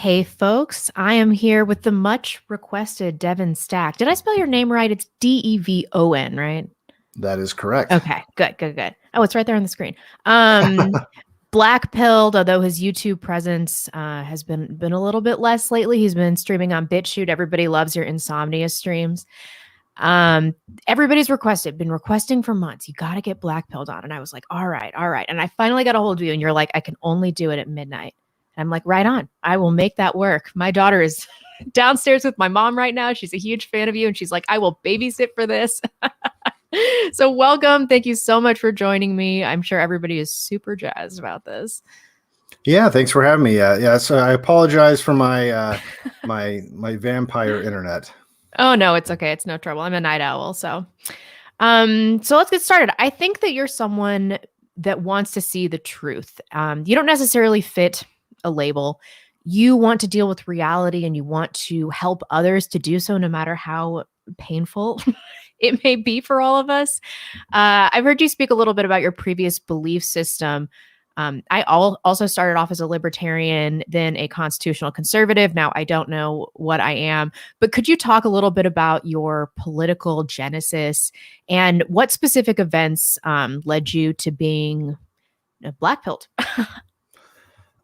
Hey folks, I am here with the much requested Devon Stack. Did I spell your name right? It's Devon, right? That is correct. Okay, good. Oh, it's right there on the screen. Um, Black pilled, although his YouTube presence has been a little bit less lately. He's been streaming on BitChute. Everybody loves your insomnia streams. Um, Everybody's been requesting for months. You got to get black pilled on, and I was like, all right. And I finally got a hold of you, and you're like, I can only do it at midnight. And I'm like, right on. I will make that work. My daughter is downstairs with my mom right now. She's a huge fan of you, and she's like, I will babysit for this. So welcome. Thank you so much for joining me. I'm sure everybody is super jazzed about this. Yeah, thanks for having me. So I apologize for my my vampire internet. Oh no, it's okay. It's no trouble. I'm a night owl, so let's get started. I think that you're someone that wants to see the truth. You don't necessarily fit a label. You want to deal with reality and you want to help others to do so, no matter how painful it may be for all of us. I've heard you speak a little bit about your previous belief system. Also started off as a libertarian, then a constitutional conservative. Now I don't know what I am, but could you talk a little bit about your political genesis and what specific events led you to being black pilled?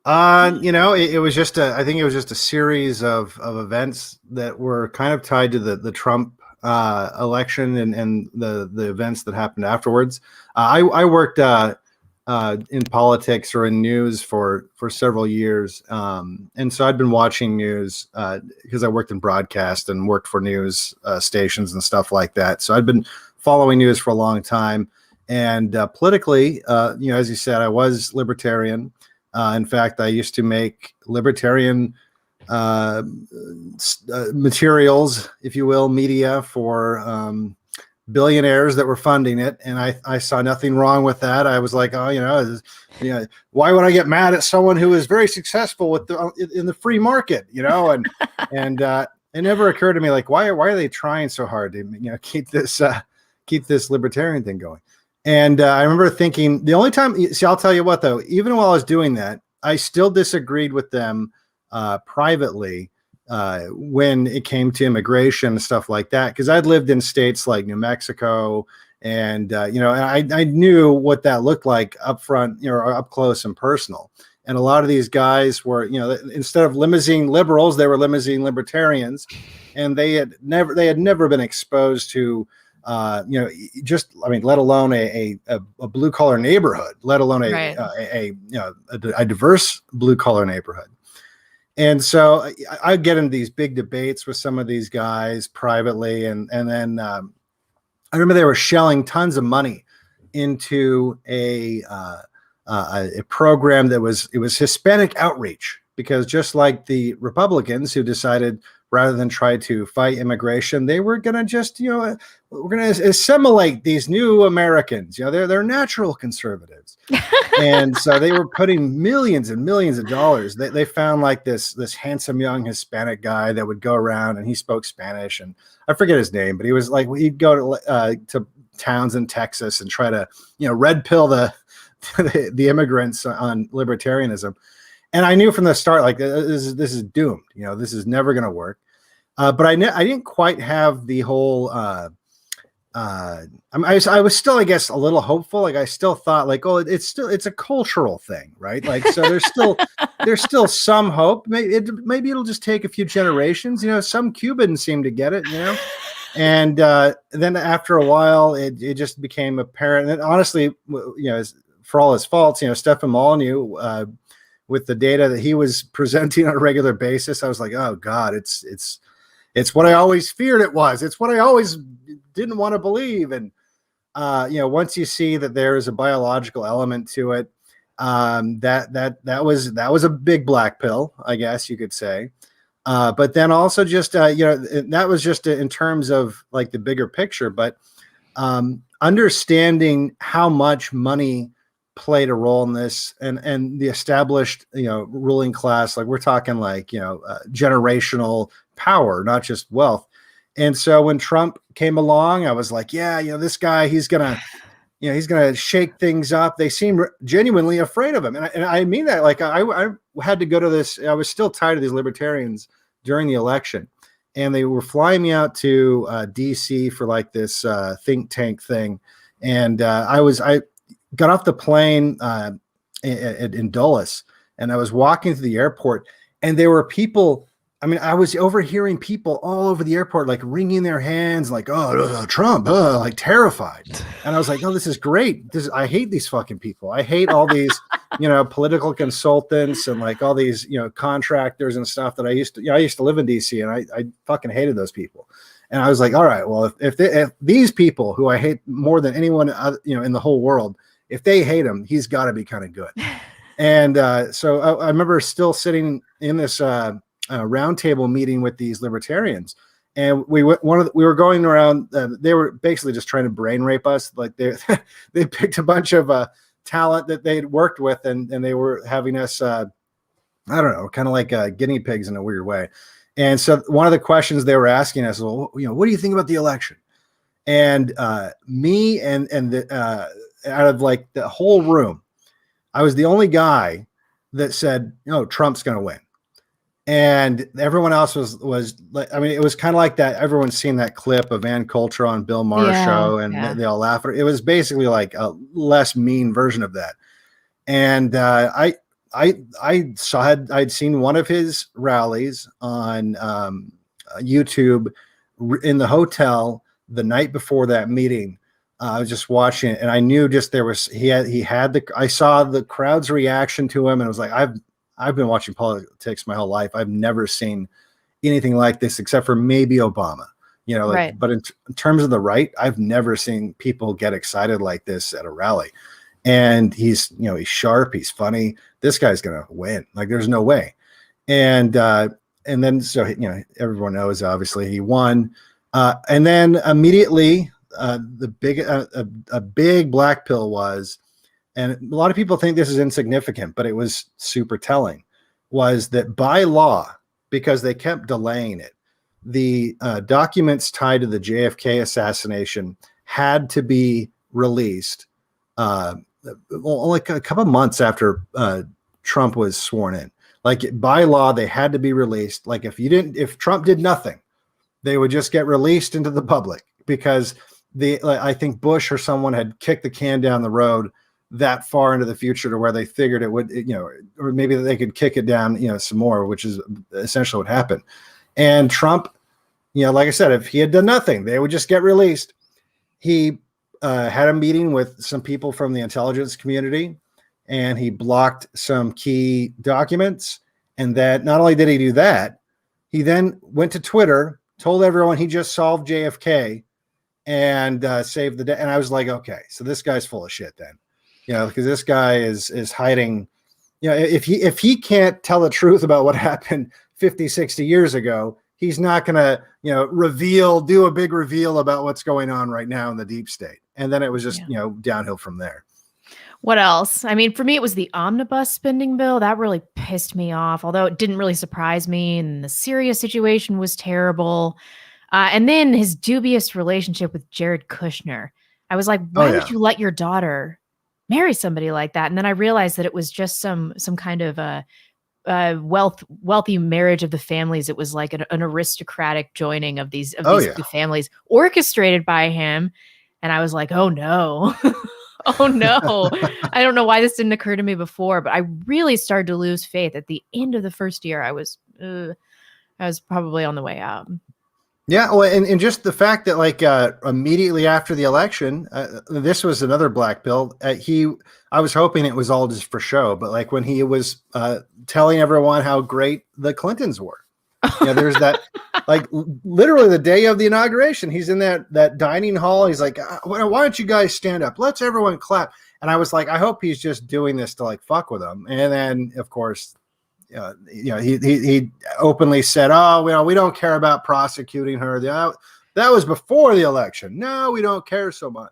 It was just I think it was just a series of events that were kind of tied to the Trump election and the events that happened afterwards. I worked in politics or in news for several years, and so I'd been watching news because I worked in broadcast and worked for news stations and stuff like that. So I'd been following news for a long time, and politically, as you said, I was libertarian. In fact, I used to make libertarian materials, if you will, media for billionaires that were funding it, and I saw nothing wrong with that. I was like, why would I get mad at someone who is very successful in the free market, and it never occurred to me, like, why are they trying so hard to keep this libertarian thing going? And I remember thinking, the only time, see, I'll tell you what, though, even while I was doing that, I still disagreed with them privately when it came to immigration and stuff like that, because I'd lived in states like New Mexico, and I knew what that looked like up front, up close and personal. And a lot of these guys were, instead of limousine liberals, they were limousine libertarians, and they had never been exposed to let alone a blue collar neighborhood, let alone a diverse blue collar neighborhood. And so I get into these big debates with some of these guys privately, and then I remember they were shelling tons of money into a program that was Hispanic outreach, because just like the Republicans who decided, rather than try to fight immigration, they were going to just, we're going to assimilate these new Americans. They're natural conservatives. And so they were putting millions and millions of dollars. They found like this handsome young Hispanic guy that would go around, and he spoke Spanish, and I forget his name, but he was like, he'd go to towns in Texas and try to, red pill the immigrants on libertarianism. And I knew from the start, like, this is doomed. This is never going to work. But I didn't quite have the whole. I was still, I guess, a little hopeful. Like, I still thought, like, oh, it's a cultural thing, right? Like, so there's still some hope. Maybe it'll just take a few generations. Some Cubans seem to get it. And then after a while, it just became apparent. And honestly, for all his faults, Stefan Molyneux, with the data that he was presenting on a regular basis, I was like, oh God, it's what I always feared it was. It's what I always didn't want to believe. And once you see that there is a biological element to it, that was a big black pill, I guess you could say. But then also just that was just in terms of like the bigger picture, but understanding how much money played a role in this, and the established ruling class, like we're talking like generational power, not just wealth. And so when Trump came along, I was like, this guy, he's gonna shake things up. They seem genuinely afraid of him, and I mean that. Like I had to go to this. I was still tied to these libertarians during the election, and they were flying me out to DC for like this think tank thing. And I got off the plane in Dulles, and I was walking to the airport, and there were people. I mean, I was overhearing people all over the airport, like wringing their hands, like, oh, Trump, like terrified. And I was like, oh, this is great. I hate these fucking people. I hate all these, political consultants and like all these, contractors and stuff that I used to live in DC, and I fucking hated those people. And I was like, all right, well, if these people who I hate more than anyone, in the whole world, if they hate him, he's got to be kind of good. And so I remember still sitting in this roundtable meeting with these libertarians, and we were going around. They were basically just trying to brain rape us. Like they picked a bunch of talent that they'd worked with, and they were having us, I don't know, kind of like guinea pigs in a weird way. And so one of the questions they were asking us, well, what do you think about the election? And me and out of like the whole room, I was the only guy that said, Trump's going to win. And everyone else was like, I mean, it was kind of like that. Everyone's seen that clip of Ann Coulter on Bill Maher's show, and they all laugh at it. It was basically like a less mean version of that. And I'd seen one of his rallies on YouTube in the hotel the night before that meeting. I was just watching it, and I knew just I saw the crowd's reaction to him, and it was like, I've been watching politics my whole life. I've never seen anything like this except for maybe Obama, right. But in terms of the right, I've never seen people get excited like this at a rally. And he's sharp, he's funny. This guy's going to win. Like there's no way. And then, so, everyone knows, obviously he won. And then immediately a big black pill was, and a lot of people think this is insignificant, but it was super telling, was that by law, because they kept delaying it, the documents tied to the JFK assassination had to be released like a couple months after Trump was sworn in. Like by law, they had to be released. Like if Trump did nothing, they would just get released into the public, because I think Bush or someone had kicked the can down the road that far into the future to where they figured it would, or maybe they could kick it down, some more, which is essentially what happened. And Trump, like I said, if he had done nothing, they would just get released. He had a meeting with some people from the intelligence community, and he blocked some key documents. And that not only did he do that, he then went to Twitter, told everyone he just solved JFK and saved the day. And I was like, okay, so this guy's full of shit then. Because this guy is hiding, if he can't tell the truth about what happened 50, 60 years ago, he's not going to, do a big reveal about what's going on right now in the deep state. And then it was just, downhill from there. What else? I mean, for me, it was the omnibus spending bill. That really pissed me off, although it didn't really surprise me. And the Syria situation was terrible. And then his dubious relationship with Jared Kushner. I was like, why did you let your daughter marry somebody like that? And then I realized that it was just some kind of wealthy marriage of the families. It was like an aristocratic joining of these two families, orchestrated by him. And I was like, oh no. Oh no. I don't know why this didn't occur to me before, but I really started to lose faith at the end of the first year. I was probably on the way out. Yeah, well, and just the fact that like immediately after the election, this was another black pill. I was hoping it was all just for show, but like when he was telling everyone how great the Clintons were, there's that like literally the day of the inauguration, he's in that dining hall. He's like, why don't you guys stand up? Let's everyone clap. And I was like, I hope he's just doing this to like fuck with them. And then of course, he openly said, "Oh, we don't care about prosecuting her." That was before the election. No, we don't care so much.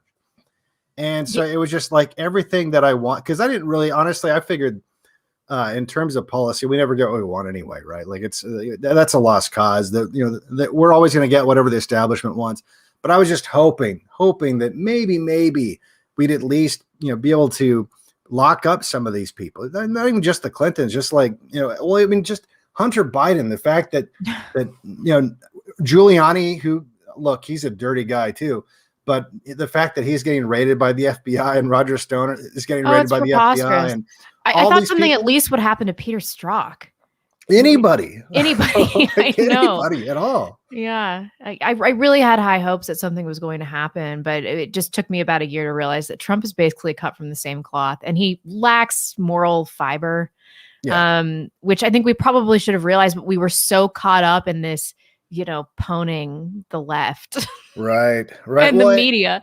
And so it was just like everything that I want, because I didn't really, honestly, I figured in terms of policy, we never get what we want anyway, right? Like that's a lost cause. That we're always going to get whatever the establishment wants. But I was just hoping that maybe we'd at least be able to lock up some of these people. Not even just the Clintons, just like, well, I mean, just Hunter Biden, the fact that Giuliani, who, look, he's a dirty guy too, but the fact that he's getting raided by the FBI and Roger Stone is getting raided by the FBI, and I thought something at least would happen to Peter Strzok. Anybody, I know. Anybody at all. Yeah. I really had high hopes that something was going to happen, but it just took me about a year to realize that Trump is basically cut from the same cloth, and he lacks moral fiber, which I think we probably should have realized, but we were so caught up in this, poning the left. Right. And the media.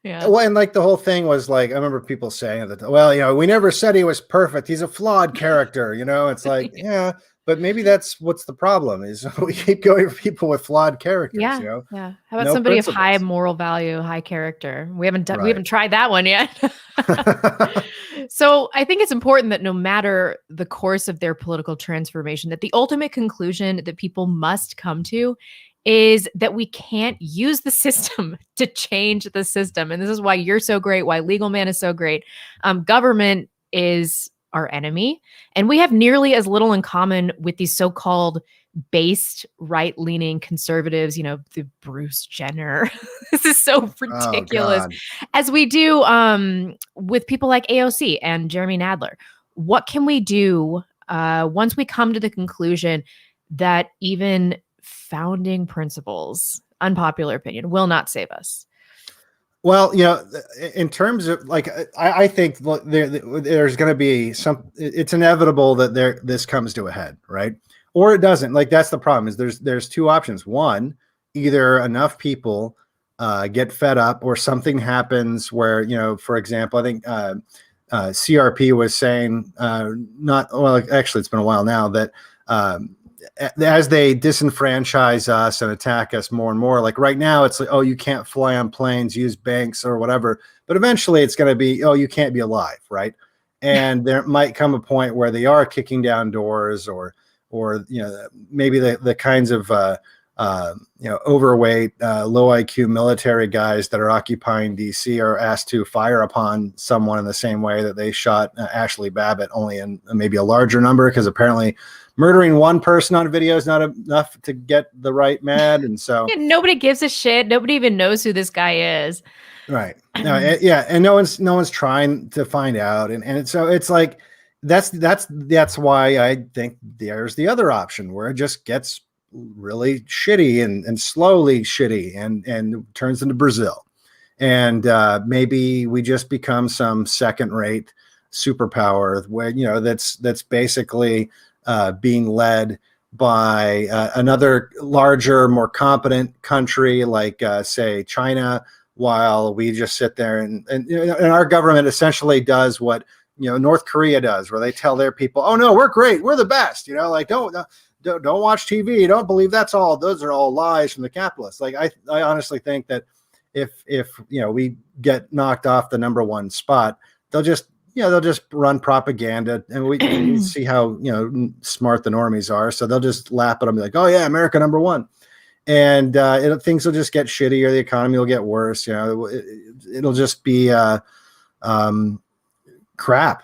Yeah. Well, and like the whole thing was like, I remember people saying that, well, we never said he was perfect. He's a flawed character, it's like, yeah, but maybe that's what's the problem is we keep going for people with flawed characters. Yeah. Yeah. How about somebody of high moral value, high character? We haven't tried that one yet. So I think it's important that no matter the course of their political transformation, that the ultimate conclusion that people must come to is that we can't use the system to change the system. And this is why you're so great, why Legal Man is so great. Government is our enemy. And we have nearly as little in common with these so-called based right-leaning conservatives, the Bruce Jenner. This is so ridiculous. As we do with people like AOC and Jeremy Nadler. What can we do once we come to the conclusion that even founding principles, unpopular opinion, will not save us? Well, in terms of like, I think there's going to be it's inevitable that this comes to a head, right? Or it doesn't. Like, that's the problem, is there's two options. One, either enough people get fed up, or something happens where, for example, I think CRP was saying, actually it's been a while now, that as they disenfranchise us and attack us more and more, like right now it's like, oh, you can't fly on planes, use banks or whatever, but eventually it's going to be, oh, you can't be alive, right? And there might come a point where they are kicking down doors, or maybe the kinds of overweight, low IQ military guys that are occupying DC are asked to fire upon someone in the same way that they shot Ashley Babbitt, only in maybe a larger number, because apparently murdering one person on video is not enough to get the right mad. And so nobody gives a shit. Nobody even knows who this guy is. Right. No, and no one's trying to find out. And so it's like, that's why I think there's the other option, where it just gets really shitty and slowly shitty and turns into Brazil. And maybe we just become some second-rate superpower where, that's basically being led by another larger, more competent country like, say, China, while we just sit there and our government essentially does what, North Korea does, where they tell their people, oh no, we're great, we're the best, like don't watch TV, don't believe those are all lies from the capitalists. Like I honestly think that if we get knocked off the number one spot, they'll just run propaganda, and we see how smart the normies are, so they'll just lap it and be like, oh yeah, America number one. And things will just get shittier. The economy will get worse. It'll just be crap.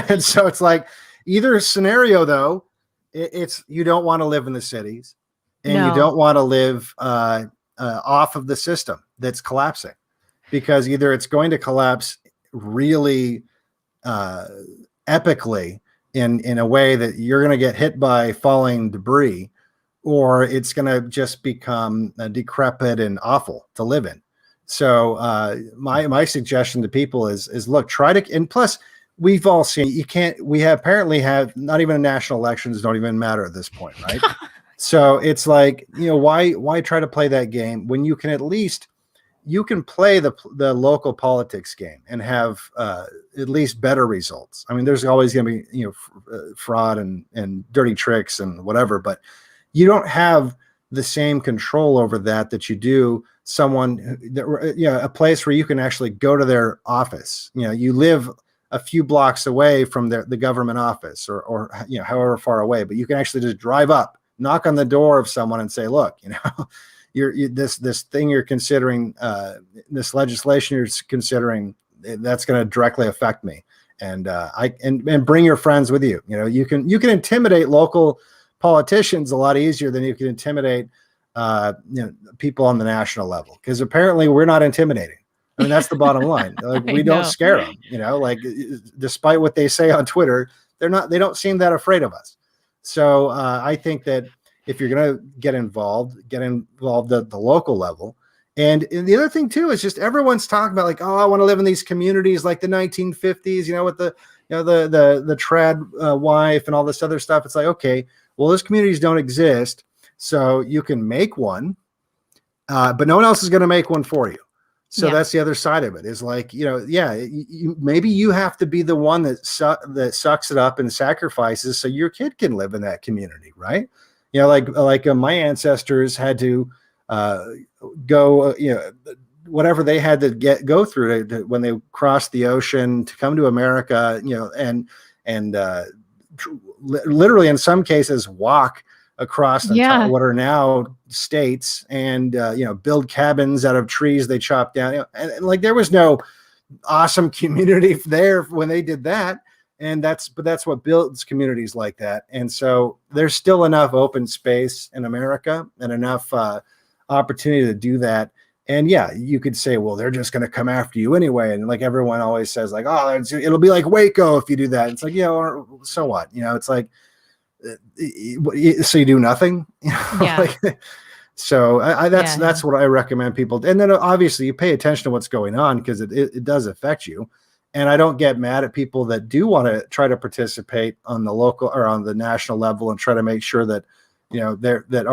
And so it's like, either scenario though, it's you don't want to live in the cities, and you don't want to live off of the system that's collapsing, because either it's going to collapse really epically in a way that you're going to get hit by falling debris, or it's going to just become decrepit and awful to live in. So my suggestion to people is look, try to, and plus we've all seen, apparently not even national elections don't even matter at this point, right? So it's like, why try to play that game when you can at least, you can play the local politics game and have at least better results. I mean, there's always going to be, fraud and dirty tricks and whatever, but you don't have the same control over that you do someone a place where you can actually go to their office. You live a few blocks away from the government office, or however far away, but you can actually just drive up, knock on the door of someone and say, look, this thing you're considering, this legislation you're considering, that's going to directly affect me. and and bring your friends with you. You can intimidate local politicians a lot easier than you can intimidate people on the national level, because apparently we're not intimidating. I mean, that's the bottom line. Like, we don't scare them, like, despite what they say on Twitter, they don't seem that afraid of us. So I think that if you're going to get involved at the local level. And the other thing too is just everyone's talking about, like, oh, I want to live in these communities like the 1950s, with the the trad wife and all this other stuff. It's like, okay, well, those communities don't exist, so you can make one, but no one else is going to make one for you. So that's the other side of it, is like, maybe you have to be the one that sucks it up and sacrifices so your kid can live in that community, right? Like my ancestors had to go, whatever they had to go through when they crossed the ocean to come to America, and literally in some cases walk across what are now states, and build cabins out of trees they chopped down, and like there was no awesome community there when they did that. And that's what builds communities like that. And so there's still enough open space in America and enough opportunity to do that. And you could say, well, they're just going to come after you anyway. And like everyone always says, like, oh, it'll be like Waco if you do that. It's like, so what? It's like, so you do nothing. So that's what I recommend people. And then obviously you pay attention to what's going on, because it does affect you. And I don't get mad at people that do want to try to participate on the local or on the national level and try to make sure that, that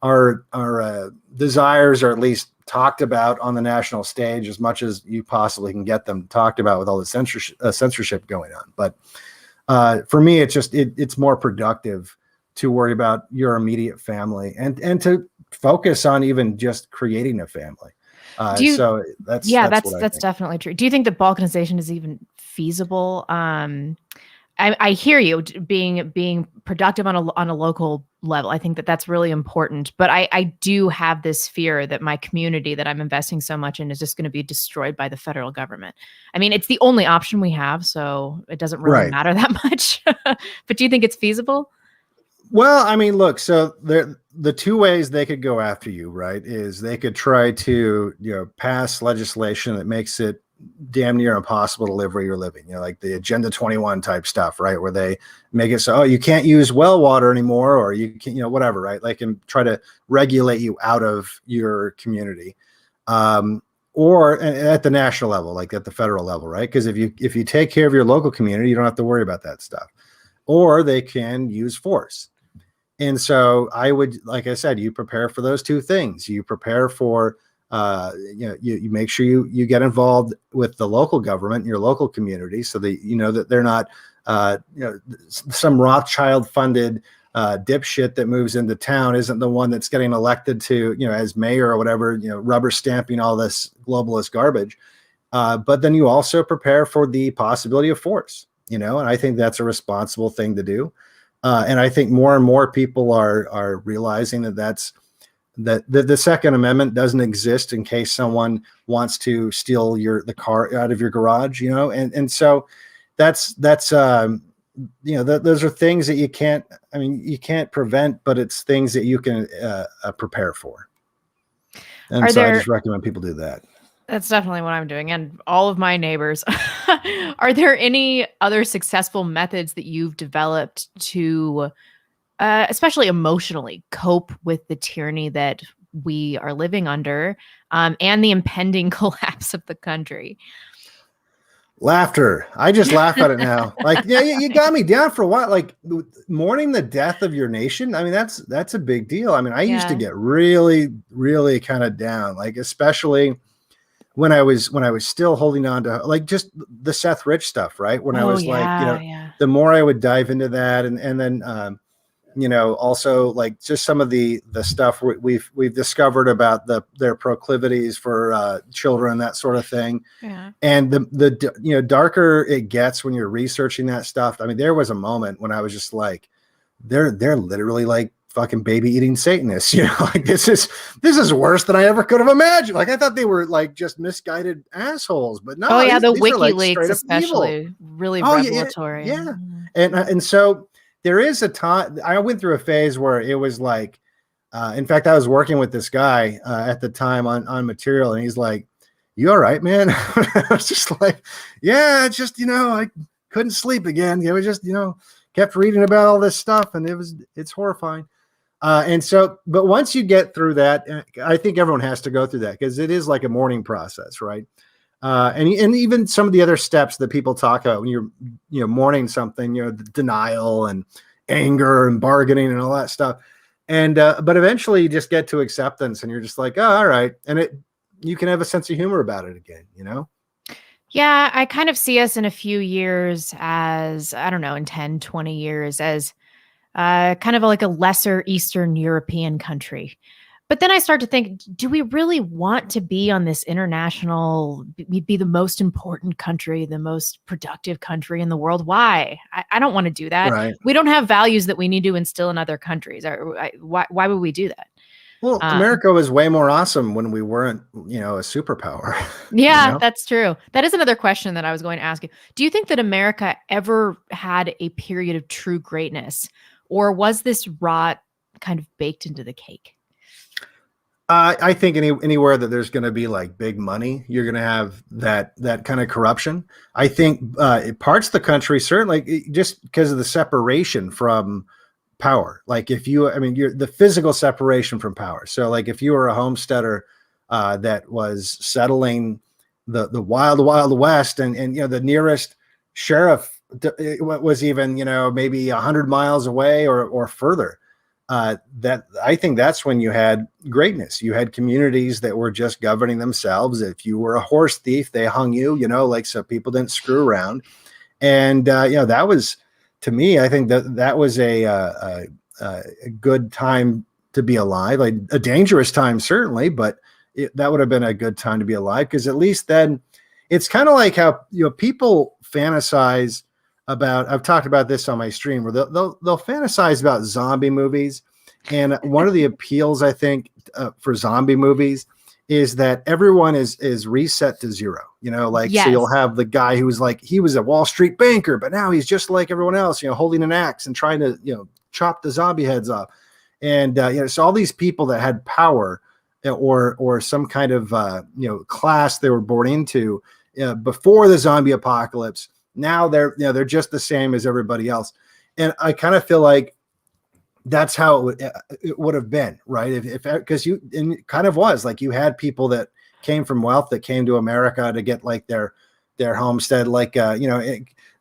our desires are at least talked about on the national stage as much as you possibly can get them talked about, with all the censorship going on. But for me, it's more productive to worry about your immediate family and to focus on even just creating a family. So that's definitely true. Do you think that balkanization is even feasible? I hear you, being productive on a local level. I think that that's really important, but I do have this fear that my community that I'm investing so much in is just going to be destroyed by the federal government. I mean, it's the only option we have, so it doesn't really matter that much. But do you think it's feasible? Well, I mean, look, so the two ways they could go after you, right, is they could try to, pass legislation that makes it damn near impossible to live where you're living, like the Agenda 21 type stuff, right, where they make it so, you can't use well water anymore, or you can, whatever, right, like, and try to regulate you out of your community, or at the national level, like at the federal level, right, because if you take care of your local community, you don't have to worry about that stuff. Or they can use force. And so I would, like I said, you prepare for those two things. You prepare for, you make sure you get involved with the local government, your local community, so that that they're not, some Rothschild funded dipshit that moves into town isn't the one that's getting elected to, as mayor or whatever, rubber stamping all this globalist garbage. But then you also prepare for the possibility of force, and I think that's a responsible thing to do. And I think more and more people are realizing that the Second Amendment doesn't exist in case someone wants to steal the car out of your garage, and so that's those are things that you can't prevent, but it's things that you can prepare for. And I just recommend people do that. That's definitely what I'm doing, and all of my neighbors. Are there any other successful methods that you've developed to, especially emotionally, cope with the tyranny that we are living under, and the impending collapse of the country? Laughter. I just laugh at it now. Like, you got me down for a while. Like, mourning the death of your nation. I mean, that's a big deal. I mean, I used to get really, really kind of down, like, especially when I was still holding on to, like, just the Seth Rich stuff, right? When I was the more I would dive into that, and then also, like, just some of the stuff we've discovered about their proclivities for children, that sort of thing. Yeah. And the darker it gets when you're researching that stuff. I mean, there was a moment when I was just like, they're literally like fucking baby eating Satanists. Like this is worse than I ever could have imagined. Like I thought they were like just misguided assholes, but no. Oh yeah, the these are like WikiLeaks straight up especially evil. really Oh revelatory. yeah. And so there is a time I went through a phase where it was like, in fact, I was working with this guy at the time on material, and he's like, "You all right, man?" I was just like, "Yeah, it's just I couldn't sleep again. It was just kept reading about all this stuff, and it's horrifying." And so, but once you get through that, I think everyone has to go through that because it is like a mourning process, right? And even some of the other steps that people talk about when you're mourning something, the denial and anger and bargaining and all that stuff. And but eventually you just get to acceptance, and you're just like, oh, all right, and you can have a sense of humor about it again, Yeah, I kind of see us in a few years as, I don't know, in 10, 20 years as kind of like a lesser Eastern European country. But then I start to think, do we really want to be on this international, be the most important country, the most productive country in the world? Why? I don't want to do that. Right. We don't have values that we need to instill in other countries. Why would we do that? Well, America was way more awesome when we weren't, a superpower. Yeah, that's true. That is another question that I was going to ask you. Do you think that America ever had a period of true greatness, or was this rot kind of baked into the cake? I think anywhere that there's going to be like big money, you're going to have that kind of corruption. I think parts of the country, certainly just because of the separation from power. Like you're the physical separation from power. So like if you were a homesteader that was settling the wild West, and the nearest sheriff was even, maybe 100 miles away or further. That I think that's when you had greatness. You had communities that were just governing themselves. If you were a horse thief, they hung you, so people didn't screw around. And that was, to me, I think that was a good time to be alive. Like a dangerous time, certainly, but that would have been a good time to be alive, because at least then it's kind of like how people fantasize about, I've talked about this on my stream, where they'll fantasize about zombie movies. And one of the appeals, I think, for zombie movies is that everyone is reset to zero, Yes. So you'll have the guy who was like, he was a Wall Street banker, but now he's just like everyone else, holding an axe and trying to, chop the zombie heads off. And, so all these people that had power or some kind of, class they were born into before the zombie apocalypse, now they're just the same as everybody else. And I kind of feel like that's how it would have been, right? Because it kind of was like you had people that came from wealth that came to America to get like their homestead, like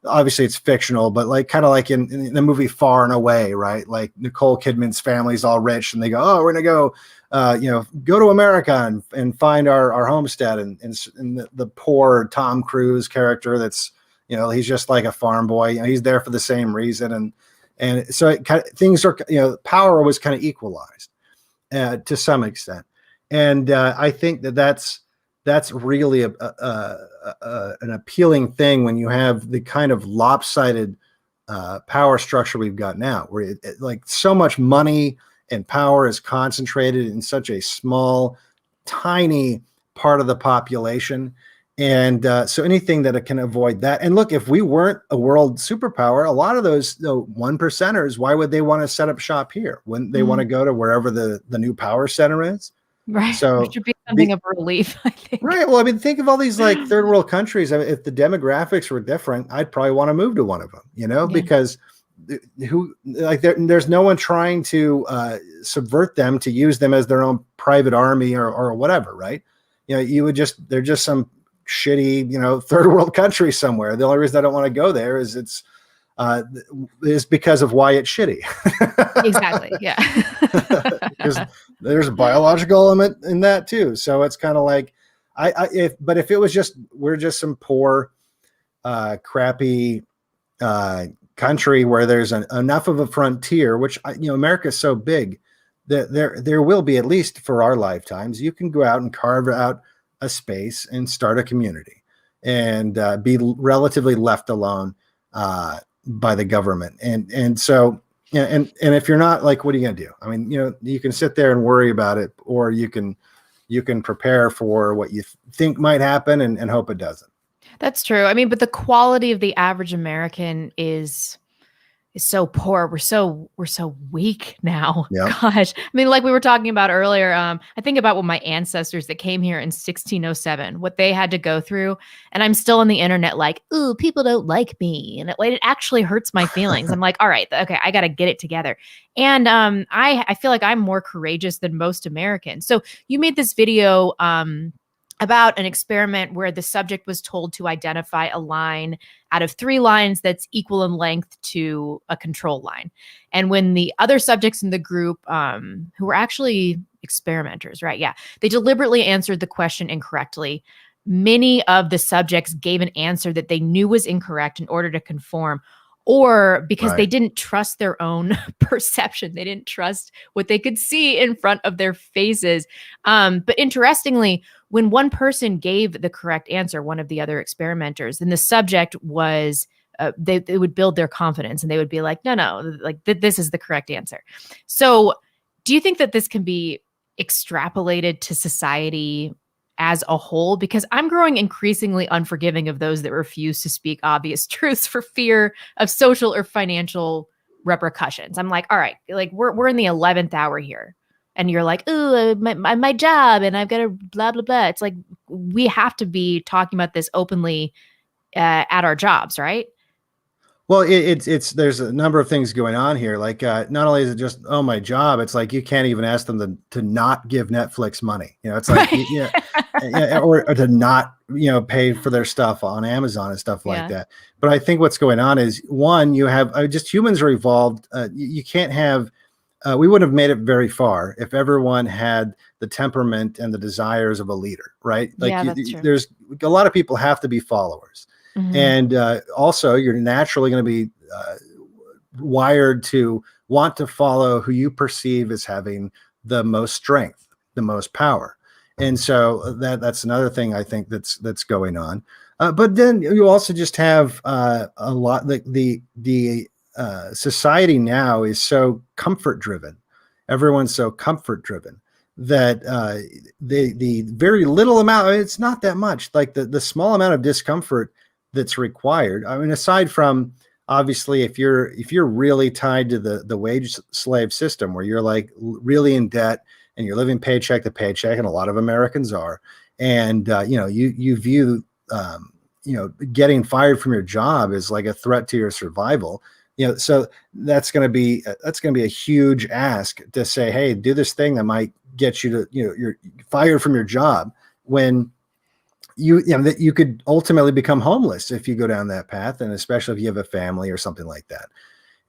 obviously it's fictional, but like kind of like in the movie Far and Away, right? Like Nicole Kidman's family's all rich, and they go, oh, we're gonna go go to America and find our homestead, and the poor Tom Cruise character that's he's just like a farm boy. He's there for the same reason, and so it kind of, things are power was kind of equalized to some extent, and I think that's really an appealing thing when you have the kind of lopsided power structure we've got now, where like so much money and power is concentrated in such a small, tiny part of the population. And so anything that it can avoid that. And look, if we weren't a world superpower, a lot of those one percenters, why would they want to set up shop here? Wouldn't they want to go to wherever the new power center is? Right. So it should be something of relief, I think. Right. Well, I mean, think of all these like third world countries. I mean, if the demographics were different, I'd probably want to move to one of them, because there's no one trying to subvert them, to use them as their own private army or whatever. Right. They're just some shitty, third world country somewhere. The only reason I don't want to go there is is because of why it's shitty. Exactly. Yeah. Because there's a biological element in that too. So it's kind of like, if it was just, we're just some poor, crappy country where there's enough of a frontier, which America's so big that there will be, at least for our lifetimes, you can go out and carve out a space and start a community and be relatively left alone by the government. And so Yeah, and if you're not, like, what are you going to do? I mean, you can sit there and worry about it, or you can prepare for what you think might happen and hope it doesn't. That's true. I mean, but the quality of the average American is so poor. We're so weak now. Yeah. Gosh. I mean, like we were talking about earlier, I think about what my ancestors that came here in 1607, what they had to go through. And I'm still on the internet like, ooh, people don't like me. And it actually hurts my feelings. I'm like, all right, okay, I got to get it together. And I feel like I'm more courageous than most Americans. So you made this video about an experiment where the subject was told to identify a line out of 3 lines that's equal in length to a control line. And when the other subjects in the group, who were actually experimenters, right? Yeah, they deliberately answered the question incorrectly. Many of the subjects gave an answer that they knew was incorrect in order to conform, or because they didn't trust their own perception. They didn't trust what they could see in front of their faces. But interestingly, when one person gave the correct answer, one of the other experimenters, then the subject was, they would build their confidence and they would be like, no, like this is the correct answer. So do you think that this can be extrapolated to society as a whole? Because I'm growing increasingly unforgiving of those that refuse to speak obvious truths for fear of social or financial repercussions. I'm like, all right, like we're in the 11th hour here. And you're like, ooh, my job, and I've got to blah, blah, blah. It's like, we have to be talking about this openly at our jobs, right? Well, it's there's a number of things going on here. Like, not only is it just, oh, my job, it's like you can't even ask them to not give Netflix money. It's like, right. or to not, pay for their stuff on Amazon and stuff like that. But I think what's going on is, one, you have just humans are evolved. You can't have, we wouldn't have made it very far if everyone had the temperament and the desires of a leader, right? Like, that's true. There's a lot of people have to be followers. Mm-hmm. And also, you're naturally going to be wired to want to follow who you perceive as having the most strength, the most power. And so that's another thing I think that's going on. But then you also just have a lot, the society now is so comfort driven. Everyone's so comfort driven that the very little amount, it's not that much, like the small amount of discomfort that's required. I mean, aside from, obviously, if you're really tied to the wage slave system, where you're like really in debt and you're living paycheck to paycheck, and a lot of Americans are, and you view getting fired from your job as like a threat to your survival. So that's going to be a huge ask to say, hey, do this thing that might get you to, you're fired from your job, when that you could ultimately become homeless if you go down that path, and especially if you have a family or something like that.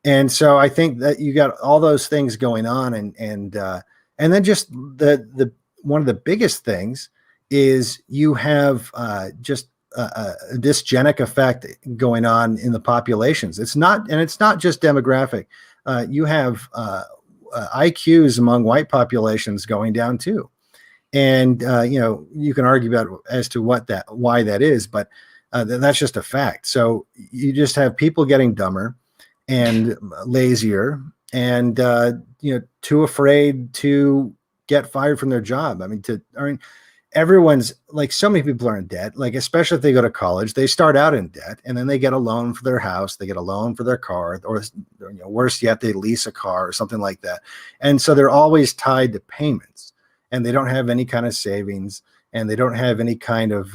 And so I think that you got all those things going on, and then just the one of the biggest things is you have just a dysgenic effect going on in the populations. It's not just demographic. You have IQs among white populations going down too. And you can argue about as to why that is, but that's just a fact. So you just have people getting dumber and lazier, and too afraid to get fired from their job. I mean, everyone's like, so many people are in debt, like, especially if they go to college, they start out in debt, and then they get a loan for their house, they get a loan for their car, or worse yet, they lease a car or something like that. And so they're always tied to payments, and they don't have any kind of savings, and they don't have any kind of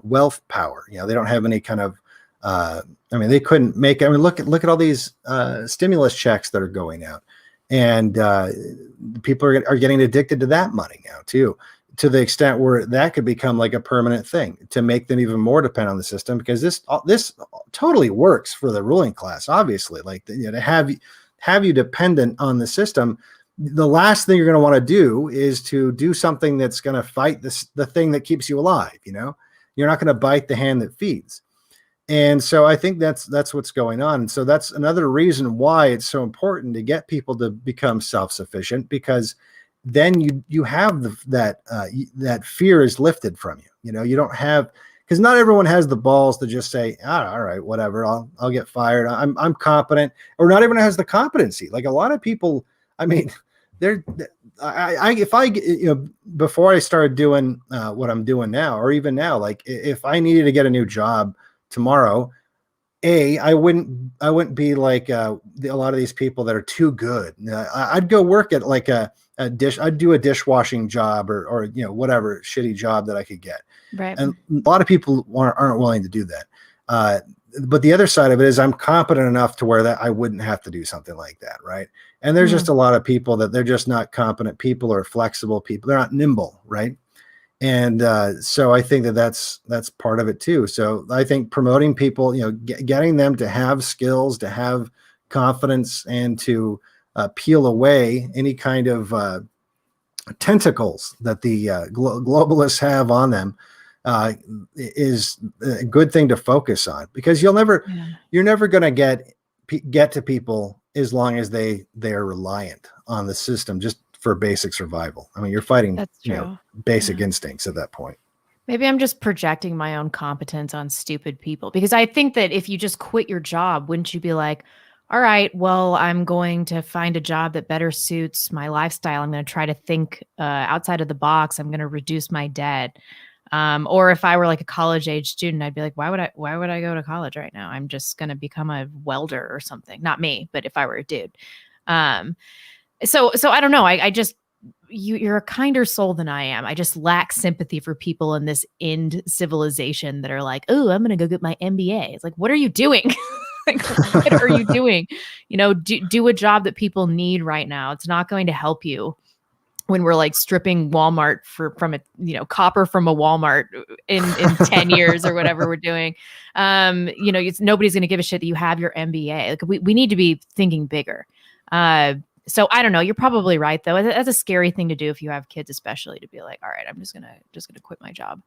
wealth power. They don't have any kind of, they couldn't make, look at all these stimulus checks that are going out, and people are getting addicted to that money now too, to the extent where that could become like a permanent thing to make them even more dependent on the system, because this totally works for the ruling class, obviously. Like, to have you dependent on the system, the last thing you're going to want to do is to do something that's going to fight the thing that keeps you alive. You're not going to bite the hand that feeds. And so I think that's what's going on. And so that's another reason why it's so important to get people to become self-sufficient, because then you have that fear is lifted from you. You don't have, because not everyone has the balls to just say, all right, whatever, I'll get fired. I'm competent, or not everyone has the competency. Like a lot of people, I mean, before I started doing what I'm doing now, or even now, like if I needed to get a new job tomorrow, I wouldn't be like a lot of these people that are too good. I'd go work at like I'd do a dishwashing job or whatever shitty job that I could get. Right. And a lot of people aren't willing to do that. But the other side of it is I'm competent enough to where that I wouldn't have to do something like that. Right. And there's just a lot of people that they're just not competent people or flexible people. They're not nimble. Right. And so I think that's part of it too. So I think promoting people, getting them to have skills, to have confidence, and to peel away any kind of tentacles that the globalists have on them is a good thing to focus on, because you're never going to get to people as long as they are reliant on the system just for basic survival. I mean, you're fighting basic instincts at that point. Maybe I'm just projecting my own competence on stupid people, because I think that if you just quit your job, wouldn't you be like, all right, well, I'm going to find a job that better suits my lifestyle. I'm going to try to think outside of the box. I'm going to reduce my debt. Or if I were like a college age student, I'd be like, why would I go to college right now? I'm just going to become a welder or something. Not me, but if I were a dude. So I don't know. I just, you're a kinder soul than I am. I just lack sympathy for people in this end civilization that are like, oh, I'm going to go get my MBA. It's like, what are you doing? Like, what are you doing? Do a job that people need right now. It's not going to help you when we're like stripping Walmart from a, copper from a Walmart in 10 years or whatever we're doing. Nobody's going to give a shit that you have your MBA. Like we need to be thinking bigger. So I don't know. You're probably right though. That's a scary thing to do if you have kids, especially, to be like, all right, I'm just gonna quit my job.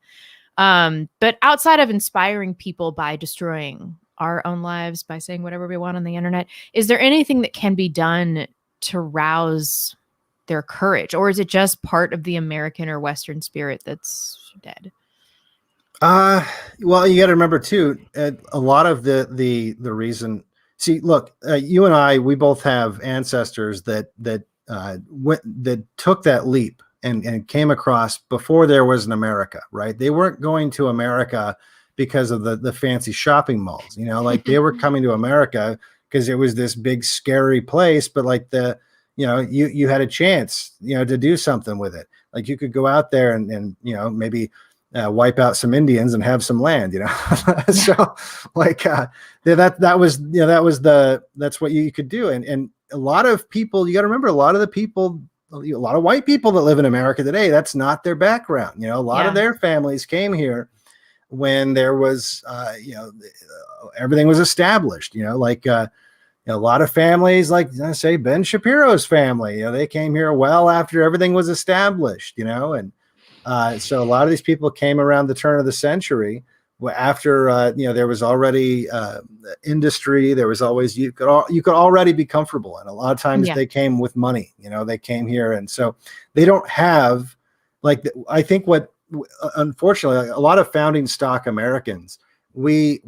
But outside of inspiring people by destroying our own lives by saying whatever we want on the internet, is there anything that can be done to rouse their courage, or is it just part of the American or Western spirit that's dead? Well, you got to remember too, a lot of the reason. See, look, you and I, we both have ancestors that took that leap and came across before there was an America, right? They weren't going to America because of the fancy shopping malls, like they were coming to America because it was this big scary place, but like you had a chance, to do something with it. Like you could go out there and maybe wipe out some Indians and have some land, So like that's what you could do. And a lot of people, you got to remember, a lot of white people that live in America today, that's not their background. A lot of their families came here when there was, everything was established, a lot of families, like say Ben Shapiro's family, they came here well after everything was established, and so a lot of these people came around the turn of the century after, there was already industry. There was always, you could already be comfortable. And a lot of times they came with money, they came here. And so they don't have I think unfortunately, a lot of founding stock Americans, we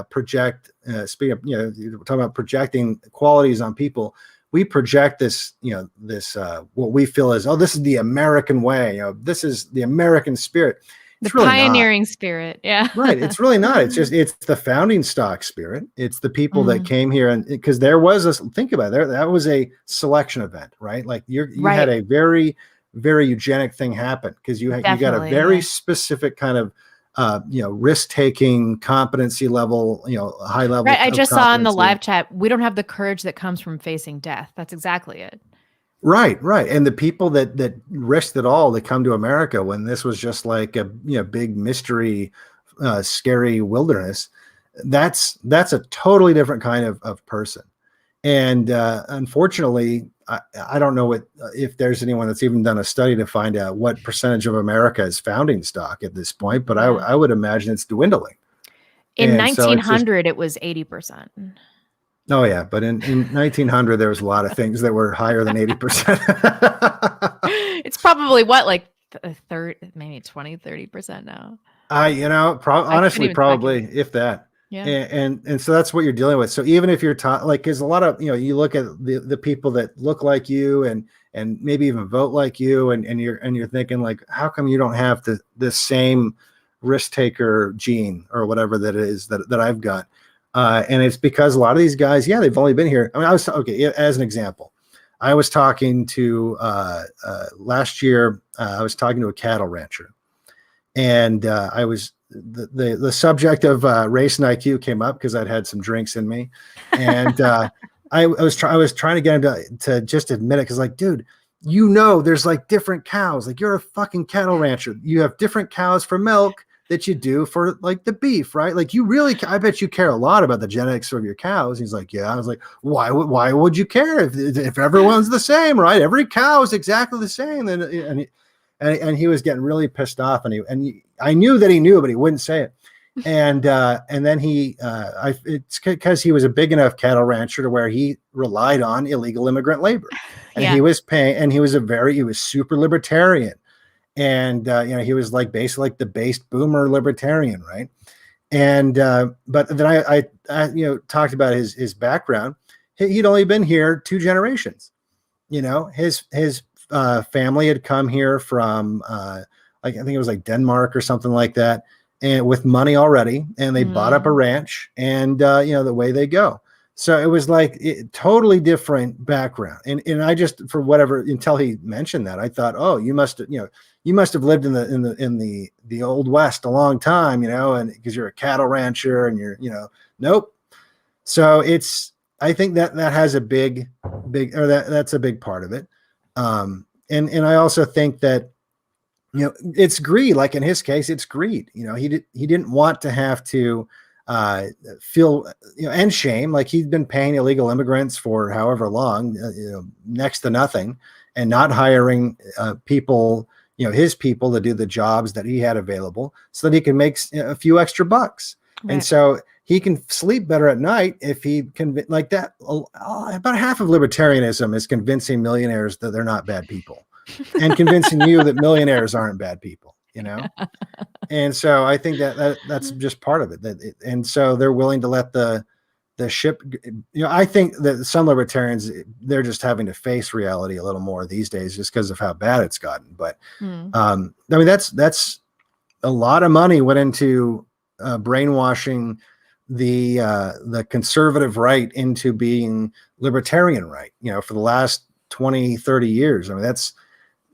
project, speaking of, you're talking about projecting qualities on people. We project this, what we feel is, this is the American way. This is the American spirit. It's the really pioneering spirit. Yeah. Right. It's really not. It's the founding stock spirit. It's the people that came here, and because there was think about it, that was a selection event, right? Like you had a very, very eugenic thing happen because you got a very specific kind of risk-taking competency level, high level. Right. I just saw in the live chat, we don't have the courage that comes from facing death. That's exactly it. Right. And the people that risked it all to come to America when this was just like a big mystery, scary wilderness, that's a totally different kind of person. And unfortunately, I don't know if there's anyone that's even done a study to find out what percentage of America is founding stock at this point, but I would imagine it's dwindling. In 1900, it was 80%. Oh yeah, but in 1900, there was a lot of things that were higher than 80%. It's probably like a third, maybe 20, 30% now. Honestly, probably if that. Yeah. And so that's what you're dealing with. So even if you're taught, like, there's a lot of, you look at the people that look like you and maybe even vote like you, and you're thinking, like, how come you don't have the same risk taker gene or whatever that is that I've got? And it's because a lot of these guys, they've only been here. I mean, as an example, I was talking to last year. I was talking to a cattle rancher, and I was the subject of race and IQ came up because I'd had some drinks in me, and I was trying to get him to just admit it, because, like, dude, there's like different cows. Like, you're a fucking cattle rancher. You have different cows for milk that you do for, like, the beef, right? Like, I bet you care a lot about the genetics of your cows. He's like, yeah. I was like, why would you care if everyone's the same, right? Every cow is exactly the same. And he was getting really pissed off, and I knew that he knew, but he wouldn't say it. And then it's because he was a big enough cattle rancher to where he relied on illegal immigrant labor, and he was paying, and he was super libertarian. And he was like basically like the based boomer libertarian, right? And but then I talked about his background. He'd only been here 2 generations. His family had come here from I think it was like Denmark or something like that, and with money already, and they bought up a ranch, and the way they go. So it was like totally different background. And I just, for whatever, until he mentioned that, I thought, oh, you must have lived in the old West a long time, and because you're a cattle rancher and you're, nope. So I think that has a big, or that's a big part of it. And I also think that, it's greed. Like in his case, it's greed. He didn't want to have to feel, and shame. Like, he'd been paying illegal immigrants for however long, next to nothing, and not hiring people, his people, to do the jobs that he had available, so that he can make a few extra bucks. Right. And so he can sleep better at night if he can, like that. About half of libertarianism is convincing millionaires that they're not bad people, and convincing you that millionaires aren't bad people, And so I think that's just part of it. And so they're willing to let the ship, I think that some libertarians, they're just having to face reality a little more these days, just because of how bad it's gotten. But I mean, that's a lot of money went into brainwashing the conservative right into being libertarian right, for the last 20, 30 years. I mean, that's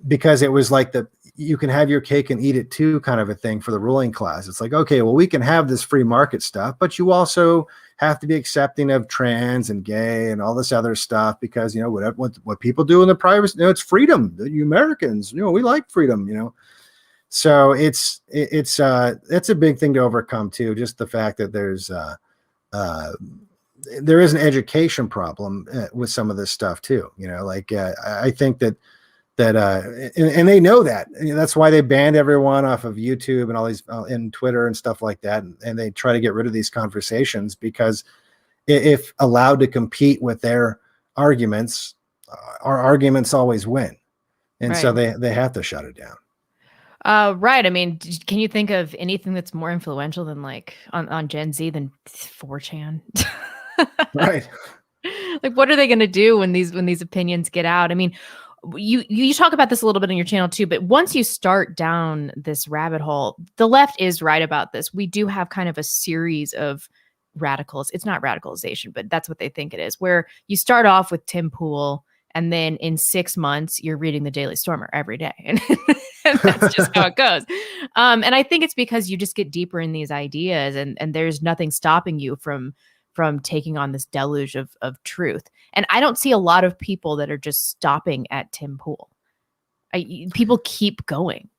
because it was like you can have your cake and eat it too kind of a thing for the ruling class. It's like, okay, well, we can have this free market stuff, but you also have to be accepting of trans and gay and all this other stuff, because, what people do in the private, it's freedom. You Americans, we like freedom, So it's a big thing to overcome too. Just the fact that there is an education problem with some of this stuff too. I think that and they know that. That's why they banned everyone off of YouTube and all these and Twitter and stuff like that. And they try to get rid of these conversations, because if allowed to compete with their arguments, our arguments always win. And so they have to shut it down. Right. I mean, can you think of anything that's more influential than, like, on Gen Z than 4chan? Right. Like, what are they going to do when these opinions get out? I mean, you talk about this a little bit on your channel too, but once you start down this rabbit hole, the left is right about this. We do have kind of a series of radicals. It's not radicalization, but that's what they think it is, where you start off with Tim Pool, and then in 6 months you're reading the Daily Stormer every day. And that's just how it goes. And I think it's because you just get deeper in these ideas, and there's nothing stopping you from taking on this deluge of truth. And I don't see a lot of people that are just stopping at Tim Pool. People keep going.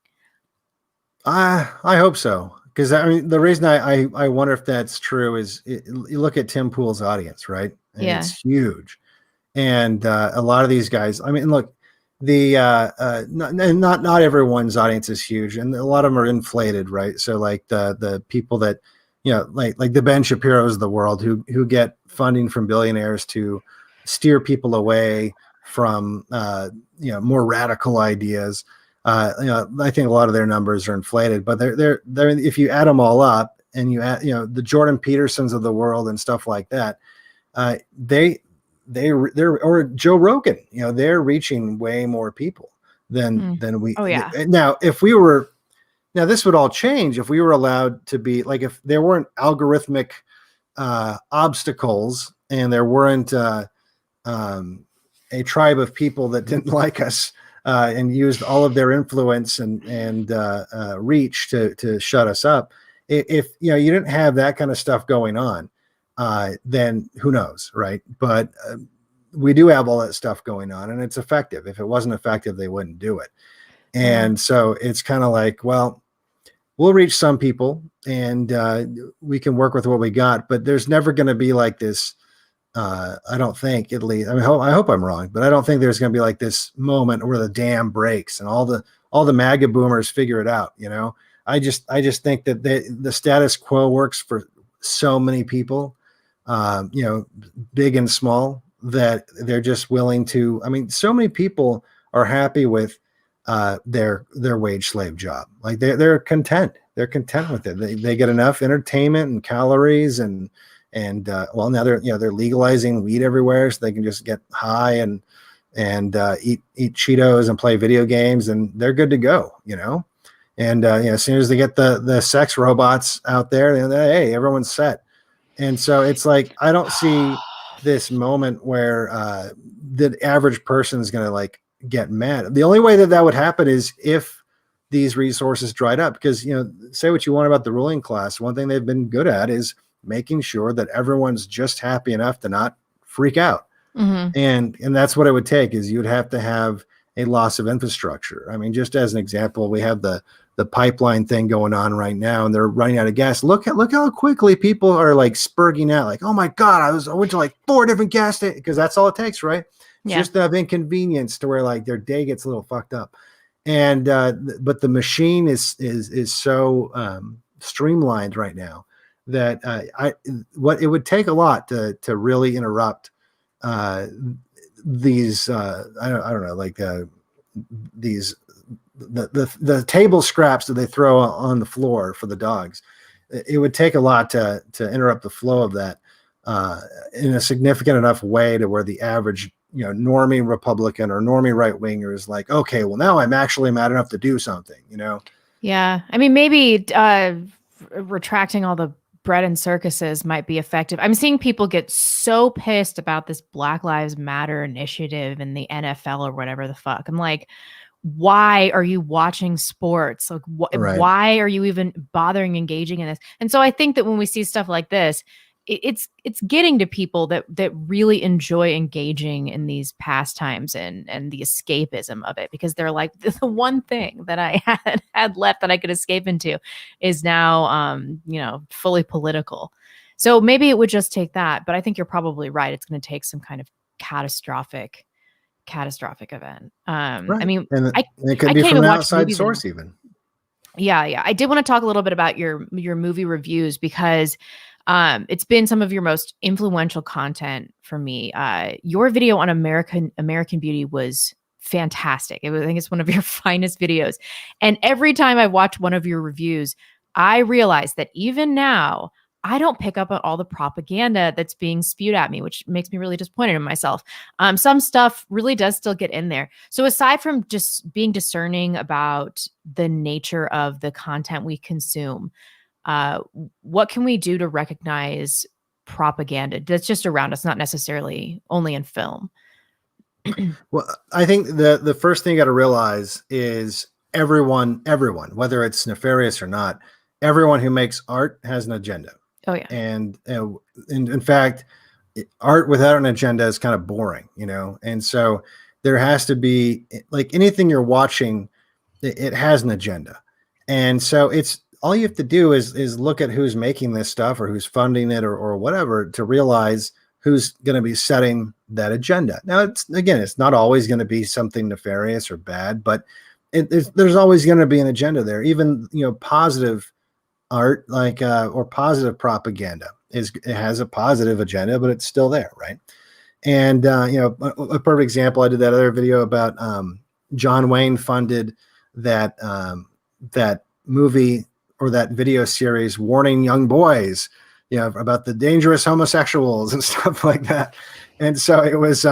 I hope so. Because I mean, the reason I wonder if that's true is you look at Tim Pool's audience, right? And it's huge. And a lot of these guys, I mean, look, not everyone's audience is huge, and a lot of them are inflated, right? So like the people that, like the Ben Shapiro's of the world who get funding from billionaires to steer people away from more radical ideas. I think a lot of their numbers are inflated, but they're if you add them all up and you add, the Jordan Petersons of the world and stuff like that, they're or Joe Rogan, they're reaching way more people than we. Oh yeah. Now, now this would all change if we were allowed to be like, if there weren't algorithmic obstacles and there weren't a tribe of people that didn't like us and used all of their influence and reach to shut us up. If you didn't have that kind of stuff going on, then who knows, right? But we do have all that stuff going on, and it's effective. If it wasn't effective, they wouldn't do it. And so it's kind of like, well, we'll reach some people, and we can work with what we got. But there's never going to be like this. I don't think, at least. I mean, I hope I'm wrong, but I don't think there's going to be like this moment where the dam breaks and all the MAGA boomers figure it out. I just think that the status quo works for so many people, big and small, that they're just willing to. I mean, so many people are happy with their wage slave job. Like they're content. They're content with it. They get enough entertainment and calories and well, now they're legalizing weed everywhere, so they can just get high and eat Cheetos and play video games, and they're good to go. And as soon as they get the sex robots out there, hey, everyone's set. And so it's like, I don't see this moment where the average person is going to like get mad. The only way that would happen is if these resources dried up, because say what you want about the ruling class, one thing they've been good at is making sure that everyone's just happy enough to not freak out. And that's what it would take, is you'd have to have a loss of infrastructure. I mean, just as an example, we have the pipeline thing going on right now, and they're running out of gas. Look how quickly people are like spurging out, like, oh my God, I went to like 4 different gas stations, because that's all it takes, right? Yeah. Just enough inconvenience to where like their day gets a little fucked up. And but the machine is so streamlined right now that what it would take a lot to really interrupt these I don't know, like these the table scraps that they throw on the floor for the dogs. It would take a lot to interrupt the flow of that in a significant enough way to where the average normie Republican or normie right winger is like, okay, well, now I'm actually mad enough to do something. Yeah, I mean, maybe retracting all the bread and circuses might be effective. I'm seeing people get so pissed about this Black Lives Matter initiative in the NFL or whatever the fuck. I'm like, why are you watching sports? Like, Right. Why are you even bothering engaging in this? And so I think that when we see stuff like this, it's getting to people that really enjoy engaging in these pastimes and the escapism of it, because they're like, the one thing that I had left that I could escape into is now fully political. So maybe it would just take that, but I think you're probably right. It's going to take some kind of catastrophic event. Right. I mean, and it could I be can't from even an watch outside movies source anymore. even. Yeah. I did want to talk a little bit about your movie reviews, because it's been some of your most influential content for me. Your video on American Beauty was fantastic. I think it's one of your finest videos. And every time I watch one of your reviews, I realize that even now, I don't pick up on all the propaganda that's being spewed at me, which makes me really disappointed in myself. Some stuff really does still get in there. So aside from just being discerning about the nature of the content we consume, what can we do to recognize propaganda that's just around us, not necessarily only in film? Well, I think the first thing you got to realize is everyone, whether it's nefarious or not, everyone who makes art has an agenda. Oh yeah. And in fact, art without an agenda is kind of boring, and so there has to be, like, anything you're watching, it has an agenda. And so it's all you have to do is look at who's making this stuff or who's funding it or whatever, to realize who's going to be setting that agenda. Now, it's not always going to be something nefarious or bad, but there's always going to be an agenda there. Even positive art, like or positive propaganda, it has a positive agenda, but it's still there, right? And a perfect example, I did that other video about John Wayne funded that movie or that video series warning young boys, about the dangerous homosexuals and stuff like that. And so it was,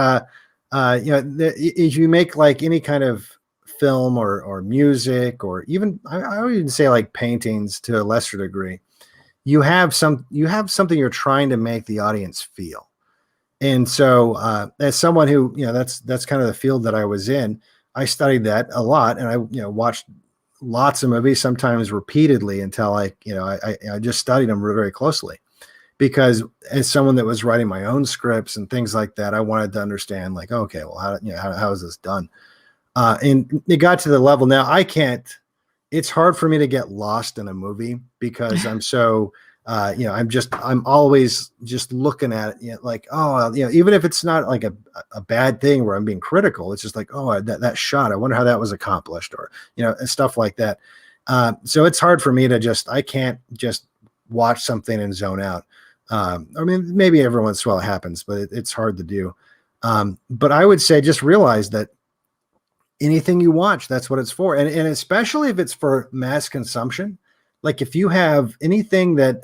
if you make like any kind of film or music, or even I would even say like paintings to a lesser degree, you have something you're trying to make the audience feel. And so as someone who, that's kind of the field that I was in, I studied that a lot, and I, watched lots of movies, sometimes repeatedly, until I just studied them very closely, because as someone that was writing my own scripts and things like that, I wanted to understand, like, okay, well, how is this done? And it got to the level now it's hard for me to get lost in a movie, because I'm so, I'm always just looking at it, like, oh, even if it's not like a bad thing where I'm being critical, it's just like, oh, that shot, I wonder how that was accomplished, or, and stuff like that. So it's hard for me to I can't just watch something and zone out. I mean, maybe every once in a while it happens, but it's hard to do. But I would say just realize that anything you watch, that's what it's for. And especially if it's for mass consumption, like if you have anything that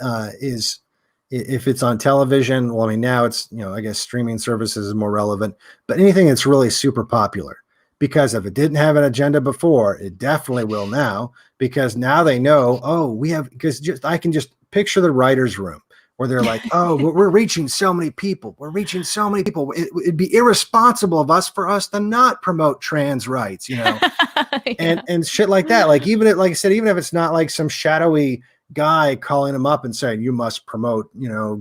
if it's on television, well, I mean, now it's, I guess streaming services is more relevant, but anything that's really super popular, because if it didn't have an agenda before, it definitely will now, because now they know, I can just picture the writer's room where they're like, oh, we're reaching so many people. It'd be irresponsible of us to not promote trans rights, yeah. and shit like that. Like, like I said, even if it's not like some shadowy guy calling them up and saying, you must promote,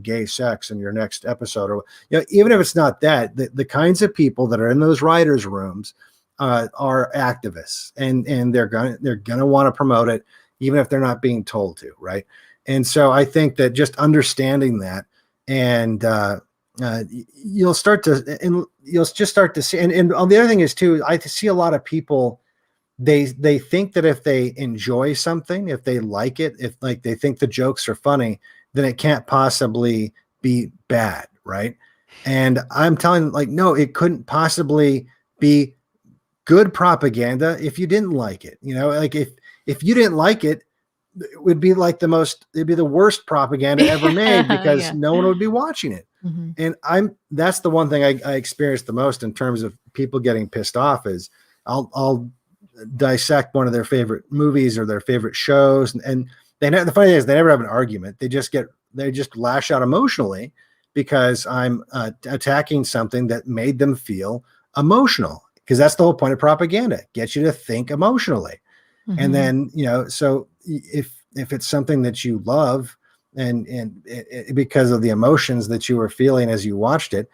gay sex in your next episode, or, even if it's not that, the kinds of people that are in those writers' rooms are activists, and they're gonna want to promote it, even if they're not being told to, right? And so I think that just understanding that, and you'll just start to see. And the other thing is too, I see a lot of people, they think that if they enjoy something, if they like it, if like they think the jokes are funny, then it can't possibly be bad, right? And I'm telling them, like, no, it couldn't possibly be good propaganda if you didn't like it. Like if you didn't like it, it would be like it'd be the worst propaganda ever made, because no one would be watching it. Mm-hmm. And that's the one thing I experienced the most in terms of people getting pissed off is I'll dissect one of their favorite movies or their favorite shows. And the funny thing is they never have an argument. They just lash out emotionally because I'm attacking something that made them feel emotional, because that's the whole point of propaganda, get you to think emotionally. Mm-hmm. And then, so if it's something that you love and because of the emotions that you were feeling as you watched it,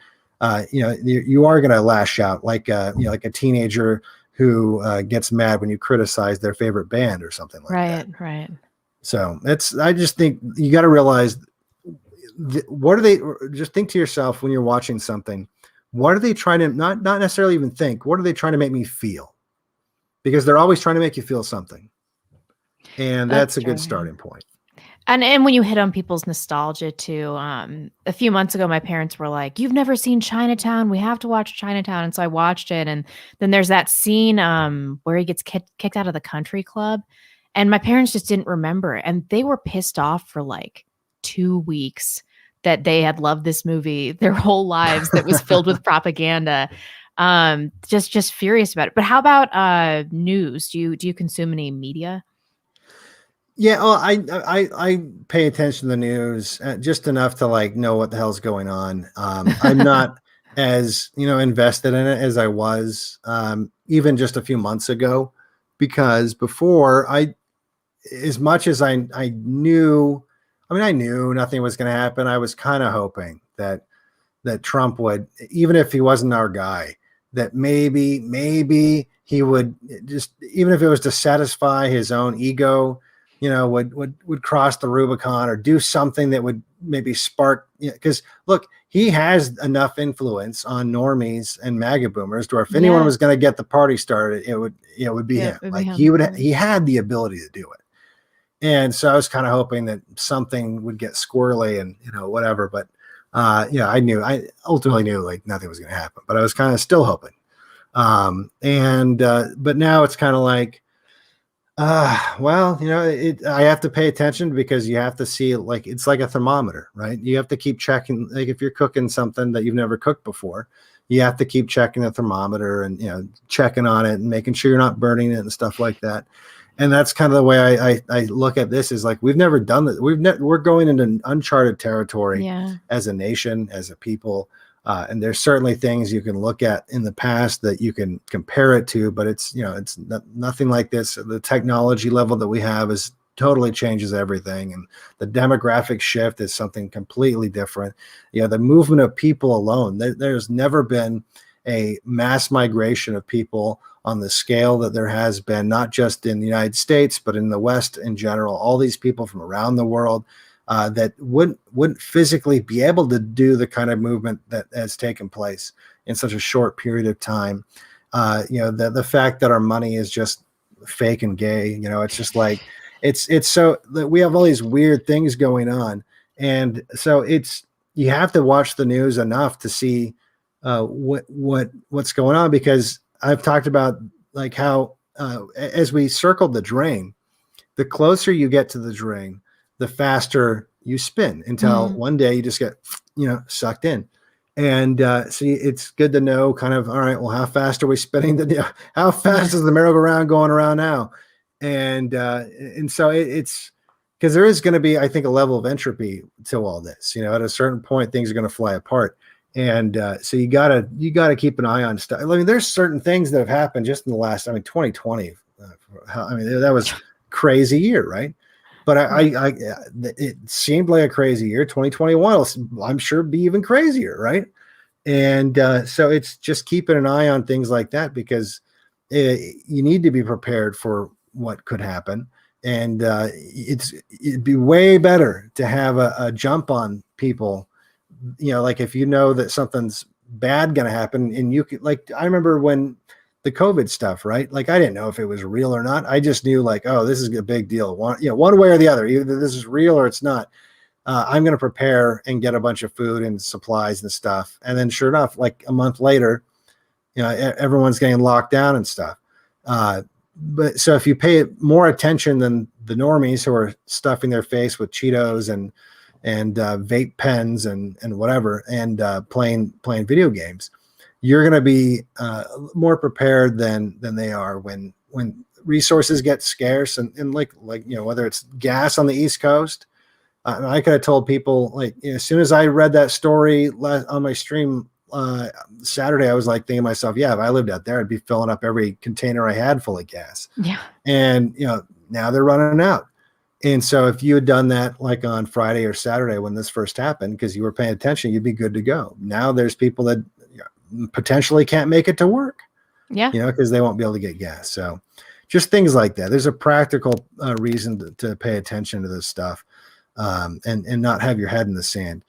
you are going to lash out like like a teenager who gets mad when you criticize their favorite band or something like that. Right. So I just think you got to realize what are they, just think to yourself when you're watching something, what are they trying to, not necessarily even think, what are they trying to make me feel? Because they're always trying to make you feel something. And that's a good starting point. And when you hit on people's nostalgia too, a few months ago, my parents were like, "You've never seen Chinatown? We have to watch Chinatown." And so I watched it. And then there's that scene where he gets kicked out of the country club. And my parents just didn't remember. And they were pissed off for like 2 weeks that they had loved this movie their whole lives that was filled with propaganda. Just furious about it. But how about news? Do you consume any media? Yeah, well, I pay attention to the news just enough to like know what the hell's going on. I'm not as invested in it as I was even just a few months ago, because before as much as I knew, I knew nothing was going to happen. I was kind of hoping that Trump would, even if he wasn't our guy, that maybe he would just, even if it was to satisfy his own ego, would cross the Rubicon or do something that would maybe spark, because look, he has enough influence on normies and MAGA boomers to where if anyone was going to get the party started, it would be him. Like he had the ability to do it. And so I was kind of hoping that something would get squirrely and, whatever. But, I ultimately knew like nothing was going to happen, but I was kind of still hoping. But now it's kind of like, Well, I have to pay attention because you have to see, like, it's like a thermometer, right? You have to keep checking, like if you're cooking something that you've never cooked before, you have to keep checking the thermometer and, checking on it and making sure you're not burning it and stuff like that. And that's kind of the way I look at this, is like, we've never done that. We're going into uncharted territory Yeah. as a nation, as a people. And there's certainly things you can look at in the past that you can compare it to, but it's nothing like this. The technology level that we have is totally changes everything, and the demographic shift is something completely different. The movement of people alone. There's never been a mass migration of people on the scale that there has been, not just in the United States, but in the West in general. All these people from around the world that wouldn't physically be able to do the kind of movement that has taken place in such a short period of time. The fact that our money is just fake and gay, it's just like, it's so that we have all these weird things going on. And so you have to watch the news enough to see what's going on, because I've talked about, like, how as we circled the drain, the closer you get to the drain, the faster you spin, until one day you just get, sucked in. And so it's good to know, kind of, all right, well, how fast are we spinning? How fast is the merry-go-round going around now? And so it's because there is going to be, I think, a level of entropy to all this. At a certain point, things are going to fly apart. And so you gotta keep an eye on stuff. I mean, there's certain things that have happened just in the last, 2020. That was crazy year, right? But it seemed like a crazy year. 2021 will, I'm sure, be even crazier, right? And so it's just keeping an eye on things like that, because you need to be prepared for what could happen. And it'd be way better to have a jump on people. Like, if that something's bad going to happen, and you could, like, I remember when the COVID stuff, right? Like, I didn't know if it was real or not. I just knew, like, oh, this is a big deal. One way or the other, either this is real or it's not. I'm going to prepare and get a bunch of food and supplies and stuff. And then sure enough, like a month later, everyone's getting locked down and stuff. But so if you pay more attention than the normies who are stuffing their face with Cheetos and vape pens and whatever, and playing video games, you're going to be more prepared than they are when resources get scarce, and like whether it's gas on the East Coast. I could have told people, like, as soon as I read that story on my stream Saturday, I was like thinking to myself, yeah, if I lived out there, I'd be filling up every container I had full of gas. Yeah. And now they're running out. And so if you had done that, like, on Friday or Saturday when this first happened, because you were paying attention, you'd be good to go. Now there's people that potentially can't make it to work, because they won't be able to get gas. So just things like that. There's a practical reason to pay attention to this stuff, and not have your head in the sand.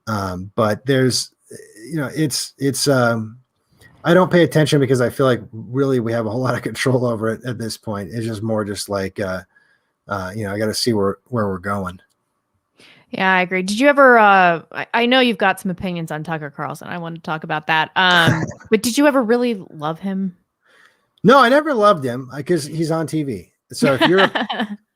But there's, it's I don't pay attention because I feel like really we have a whole lot of control over it at this point. It's just more just like, I got to see where we're going. Yeah, I agree. Did you ever, I know you've got some opinions on Tucker Carlson. I want to talk about that. But did you ever really love him? No, I never loved him because he's on TV. So if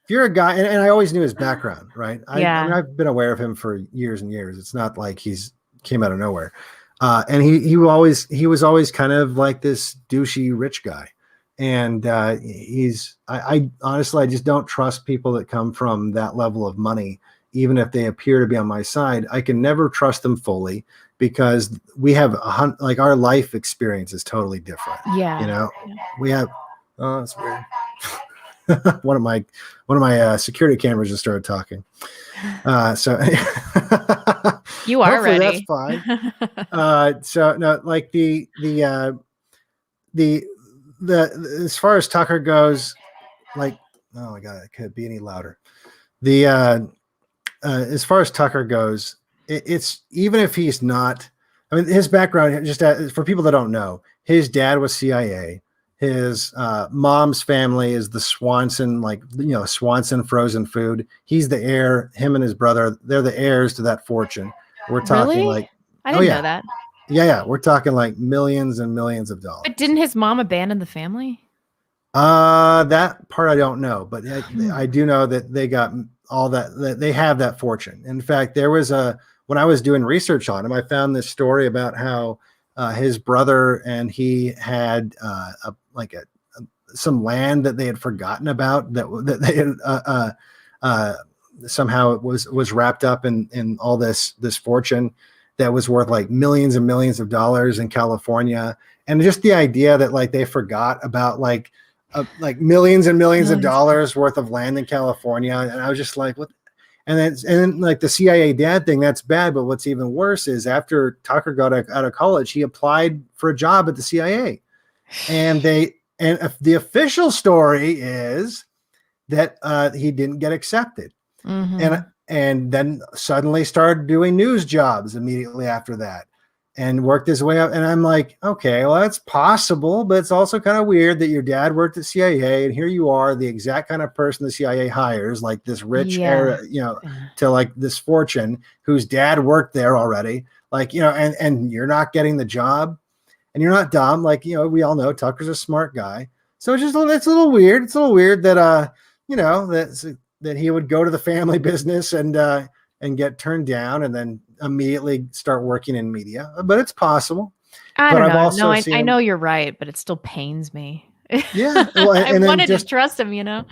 you're a guy, and I always knew his background, right? I've been aware of him for years and years. It's not like he's came out of nowhere. And he was always kind of like this douchey rich guy. And I honestly, I just don't trust people that come from that level of money, even if they appear to be on my side. I can never trust them fully, because we have like, our life experience is totally different. Yeah. We have, oh, that's weird. one of my security cameras just started talking. So you are ready. That's fine. So no, like the as far as Tucker goes, like, oh my God, it could be any louder. As far as Tucker goes, it's, even if he's not, I mean, his background, just for people that don't know, his dad was CIA. His mom's family is the Swanson, Swanson frozen food. He's the heir. Him and his brother, they're the heirs to that fortune. We're talking like, I didn't know that. Yeah, we're talking like millions and millions of dollars. But didn't his mom abandon the family? That part I don't know, but I do know that they got all that they have that fortune. In fact, there was when I was doing research on him, I found this story about how his brother and he had some land that they had forgotten about that they had somehow it was wrapped up in all this fortune that was worth like millions and millions of dollars in California. And just the idea that like they forgot about like millions and millions of dollars worth of land in California. And I was just like, what? And then like the CIA dad thing, that's bad. But what's even worse is after Tucker got out of college, he applied for a job at the CIA. And the official story is that he didn't get accepted. Mm-hmm. And then suddenly started doing news jobs immediately after that and worked his way up. And I'm like, okay, well, that's possible, but it's also kind of weird that your dad worked at CIA and here you are, the exact kind of person the CIA hires, like this rich era, to like this fortune whose dad worked there already. Like, and you're not getting the job and you're not dumb. Like, we all know Tucker's a smart guy. So it's a little weird. It's a little weird that, that he would go to the family business and get turned down and then immediately start working in media. But it's possible. I don't know. No, I know you're right, but it still pains me. Yeah. Well, I wanted to trust him, Well,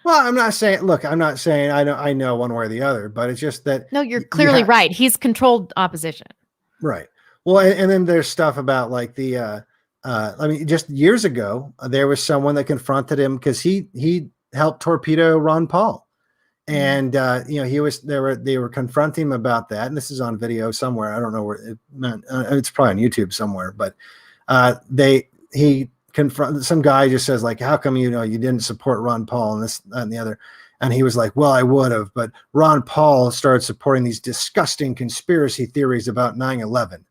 I'm not saying I know one way or the other, but it's just that. No, you're clearly right. He's controlled opposition. Right. Well, and then there's stuff about like just years ago, there was someone that confronted him because he helped torpedo Ron Paul. And they were confronting him about that, and this is on video somewhere. I don't know where it's probably on YouTube somewhere, but he confront some guy, just says like, how come you didn't support Ron Paul and this that, and the other, and he was like, well, I would have, but Ron Paul started supporting these disgusting conspiracy theories about 9/11.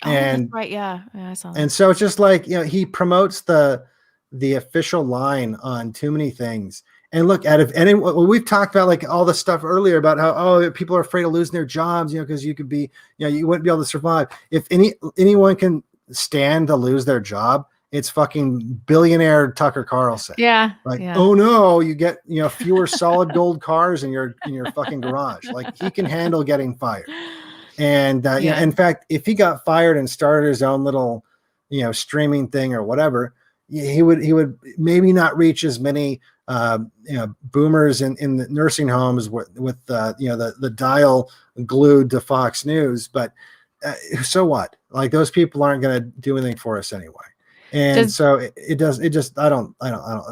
And right, yeah, I saw that. And so it's just like he promotes the official line on too many things. And look, we've talked about like all the stuff earlier about how people are afraid of losing their jobs, because you could be, you wouldn't be able to survive. If anyone can stand to lose their job, it's fucking billionaire Tucker Carlson. Yeah. Like, oh no, you get fewer solid gold cars in your fucking garage. Like he can handle getting fired. And in fact, if he got fired and started his own little streaming thing or whatever, he would maybe not reach as many boomers in the nursing homes with the dial glued to Fox News, but so what? Like those people aren't going to do anything for us anyway. And so I don't,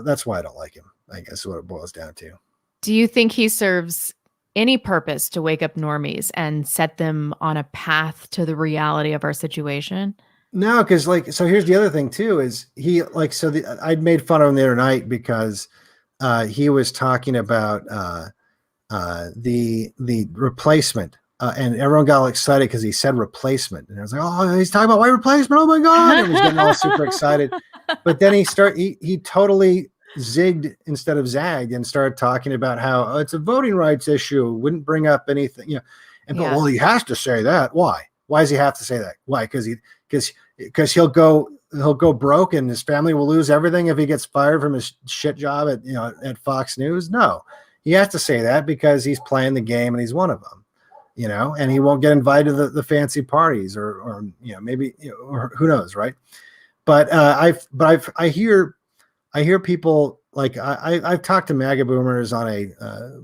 that's why I don't like him, I guess is what it boils down to. Do you think he serves any purpose to wake up normies and set them on a path to the reality of our situation? No, because so here's the other thing too, is I'd made fun of him the other night because he was talking about the replacement, and everyone got all excited because he said replacement, and I was like, oh, he's talking about white replacement. Oh my god! And he was getting all super excited, but then he totally zigged instead of zagged and started talking about how it's a voting rights issue, wouldn't bring up anything, and well, he has to say that. Why does he have to say that? Why? Because he'll go broke and his family will lose everything if he gets fired from his shit job at Fox News. No, he has to say that because he's playing the game and he's one of them, and he won't get invited to the fancy parties or maybe, or who knows. Right. But I hear people like I've talked to MAGA boomers on a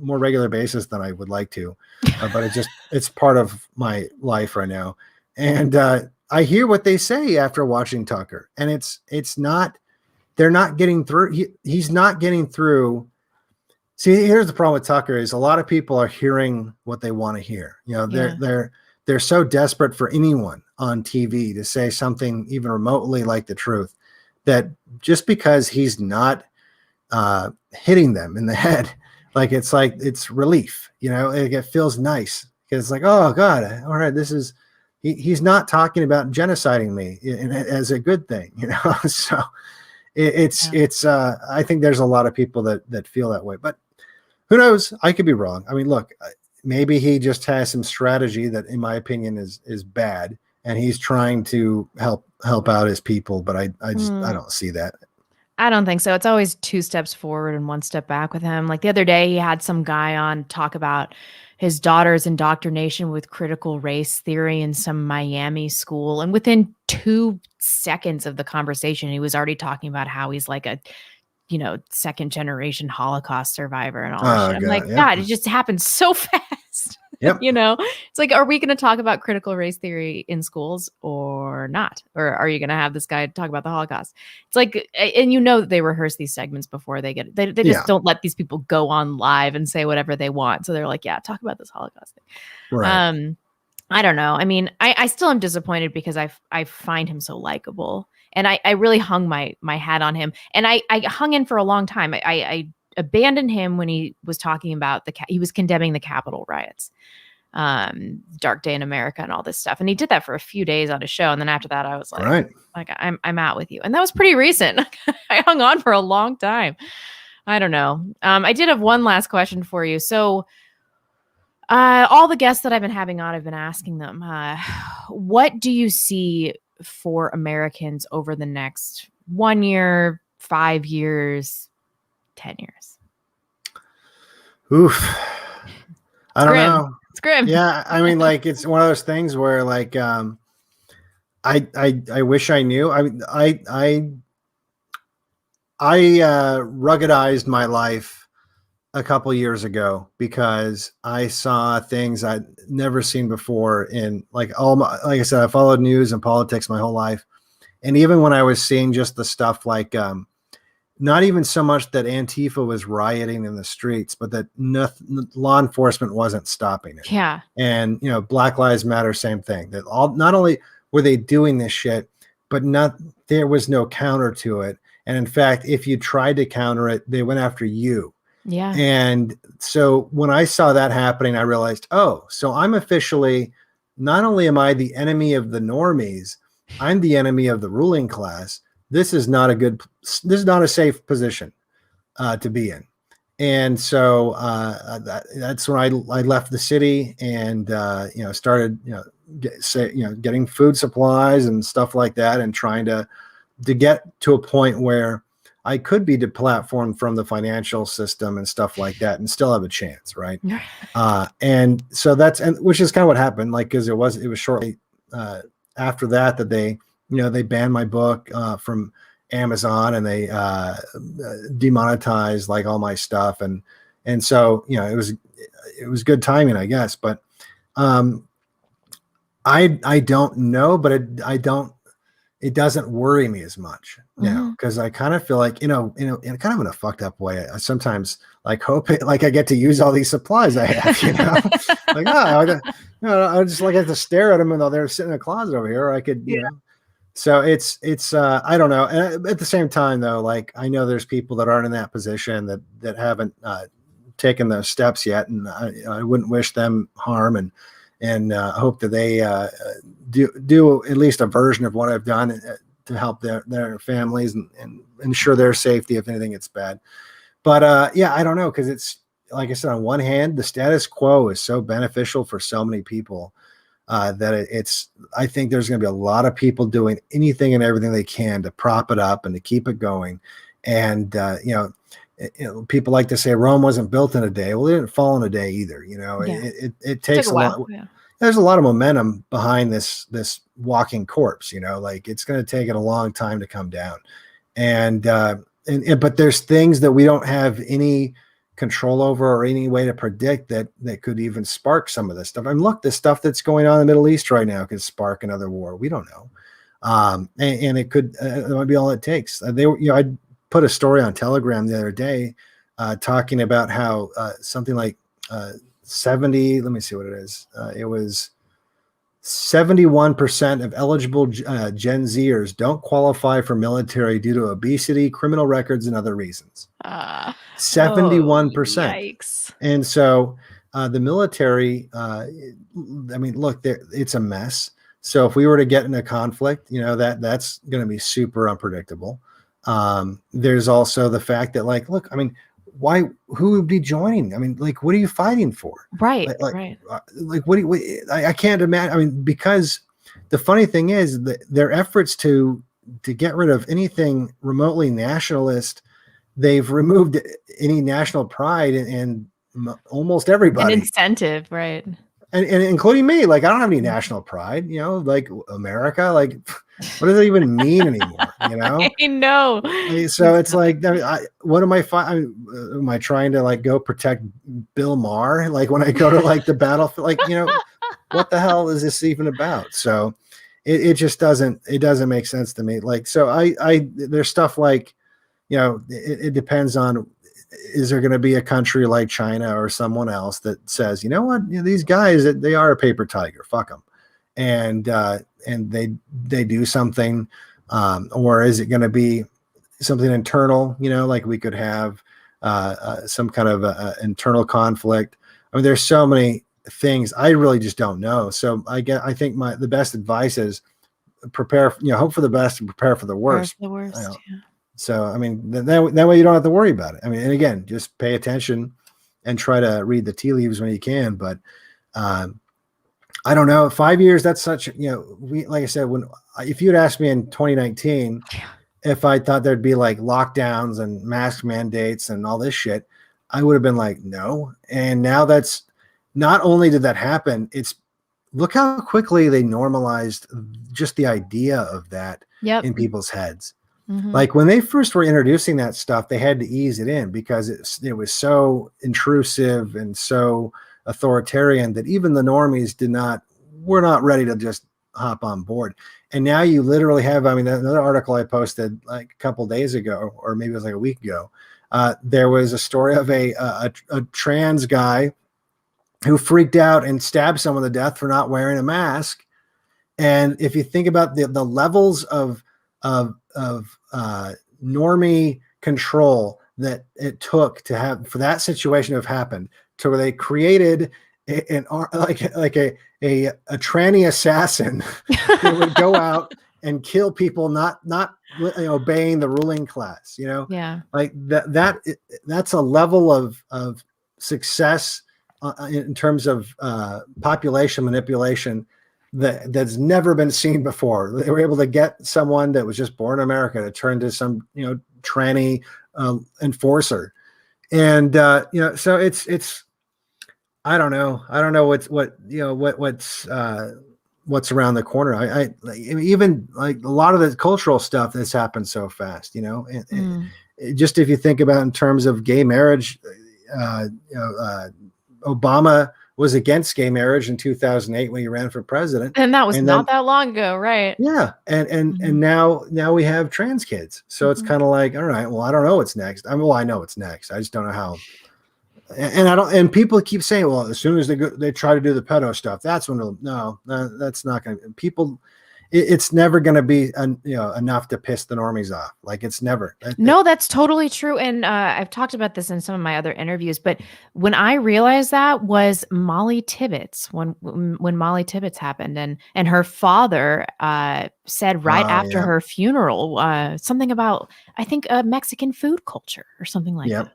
more regular basis than I would like to, but it's part of my life right now. And, I hear what they say after watching Tucker, and they're not getting through. He's not getting through. See, here's the problem with Tucker is a lot of people are hearing what they want to hear. They're so desperate for anyone on TV to say something even remotely like the truth that just because he's not hitting them in the head, it's relief, it feels nice because it's like, oh God, all right, he's not talking about genociding me as a good thing, so it's I think there's a lot of people that feel that way, but who knows? I could be wrong. I mean, look, maybe he just has some strategy that in my opinion is bad and he's trying to help out his people, but I don't see that. I don't think so. It's always 2 steps forward and 1 step back with him. Like the other day, he had some guy on talk about his daughter's indoctrination with critical race theory in some Miami school. And within 2 seconds of the conversation, he was already talking about how he's like a, second generation Holocaust survivor and all this shit. I'm like, God, yep. God, it just happened so fast. Yep. It's like, are we going to talk about critical race theory in schools or not? Or are you going to have this guy talk about the Holocaust? It's like, and that they rehearse these segments before they just don't let these people go on live and say whatever they want. So they're like, yeah, talk about this Holocaust thing. Right. I don't know. I mean, I still am disappointed because I find him so likable, and I really hung my hat on him, and I hung in for a long time. I abandoned him when he was talking about he was condemning the Capitol riots, Dark Day in America and all this stuff. And he did that for a few days on his show. And then after that, I was like, I'm out with you. And that was pretty recent. I hung on for a long time. I don't know. I did have one last question for you. So all the guests that I've been having on, I've been asking them, what do you see for Americans over the next 1 year, 5 years, 10 years? Oof. I don't know. It's grim. Yeah. I mean, like, it's one of those things where like, I wish I knew. I ruggedized my life a couple years ago because I saw things I'd never seen before in like like I said, I followed news and politics my whole life. And even when I was seeing just the stuff like, not even so much that Antifa was rioting in the streets, but that law enforcement wasn't stopping it. Yeah. And, Black Lives Matter, same thing. That not only were they doing this shit, but there was no counter to it. And in fact, if you tried to counter it, they went after you. Yeah. And so when I saw that happening, I realized, oh, so I'm officially, not only am I the enemy of the normies, I'm the enemy of the ruling class. This is not a safe position to be in. And so that's when I left the city and, started, getting food supplies and stuff like that, and trying to get to a point where I could be deplatformed from the financial system and stuff like that and still have a chance. Right. And so which is kind of what happened. Like, cause it was shortly after that they banned my book from Amazon, and they demonetized like all my stuff. And so, it was good timing, I guess. But I don't know, but it doesn't worry me as much now, because I kind of feel like, in kind of in a fucked up way, I sometimes like hope like I get to use all these supplies I have, like, I just like have to stare at them, and they're sitting in a closet over here. Or I could, so it's I don't know. And at the same time though, like, I know there's people that aren't in that position that haven't taken those steps yet. And I wouldn't wish them harm, and hope that they do at least a version of what I've done to help their families and ensure their safety if anything gets bad. But I don't know, because it's like I said, on one hand, the status quo is so beneficial for so many people that I think there's going to be a lot of people doing anything and everything they can to prop it up and to keep it going. And people like to say Rome wasn't built in a day. Well, it didn't fall in a day either. It takes a lot. Yeah. There's a lot of momentum behind this walking corpse. Like, it's going to take it a long time to come down. And but there's things that we don't have any control over or any way to predict that could even spark some of this stuff. I mean, look, the stuff that's going on in the Middle East right now could spark another war. We don't know. And it could, it might be all it takes. I put a story on Telegram the other day talking about how something like 70, let me see what it is. It was 71% of eligible Gen Zers don't qualify for military due to obesity, criminal records, and other reasons. 71%. Yikes. And so the military, I mean, look, it's a mess. So if we were to get in a conflict, that's going to be super unpredictable. There's also the fact that, like, look, I mean, who would be joining? I mean, like, what are you fighting for? Right. Right. Like, I can't imagine. I mean, because the funny thing is that their efforts to to get rid of anything remotely nationalist. They've removed any national pride in almost everybody. An incentive, right? And including me. Like, I don't have any national pride, you know, like America, like what does that even mean anymore? You know? I know. So it's like, what am am I trying to like go protect Bill Maher? Like when I go to like the battlefield, like, you know, what the hell is this even about? So it just doesn't make sense to me. Like, so there's stuff like, you know, it depends on, is there going to be a country like China or someone else that says, you know what, you know, these guys, they are a paper tiger, fuck them. And they do something, or is it going to be something internal, you know, like we could have some kind of internal conflict. I mean, there's so many things I really just don't know. So I think the best advice is prepare, you know, hope for the best and prepare for the worst. The worst, you know? yeah. So, I mean, that way you don't have to worry about it. I mean, and again, just pay attention and try to read the tea leaves when you can. But I don't know, 5 years, that's such, you know, like I said, if you'd asked me in 2019, if I thought there'd be like lockdowns and mask mandates and all this shit, I would have been like, no. And now that's, not only did that happen, look how quickly they normalized just the idea of that in people's heads. Mm-hmm. Like when they first were introducing that stuff, they had to ease it in because it was so intrusive and so authoritarian that even the normies were not ready to just hop on board. And now you literally have, I mean, another article I posted like a couple days ago, or maybe it was like a week ago. There was a story of a trans guy who freaked out and stabbed someone to death for not wearing a mask. And if you think about the levels of normie control that it took for that situation to have happened, to where they created a tranny assassin that would go out and kill people not obeying the ruling class, you know? Yeah. Like that's a level of success in terms of population manipulation that's never been seen before. They were able to get someone that was just born in America to turn to some, you know, tranny enforcer. And so it's I don't know what's around the corner. I even like a lot of the cultural stuff that's happened so fast, you know. Just if you think about in terms of gay marriage, Obama was against gay marriage in 2008 when he ran for president, and that was not that long ago, right? Yeah, and now we have trans kids, so it's kind of like, all right, well, I don't know what's next. I know what's next. I just don't know how. And I don't. And people keep saying, well, as soon as they try to do the pedo stuff, that's when that's not going to. People, it's never going to be enough to piss the normies off. Like it's never. No, that's totally true. And I've talked about this in some of my other interviews. But when I realized that was Molly Tibbetts, when Molly Tibbetts happened, and her father said right after her funeral something about, I think, Mexican food culture or something like that.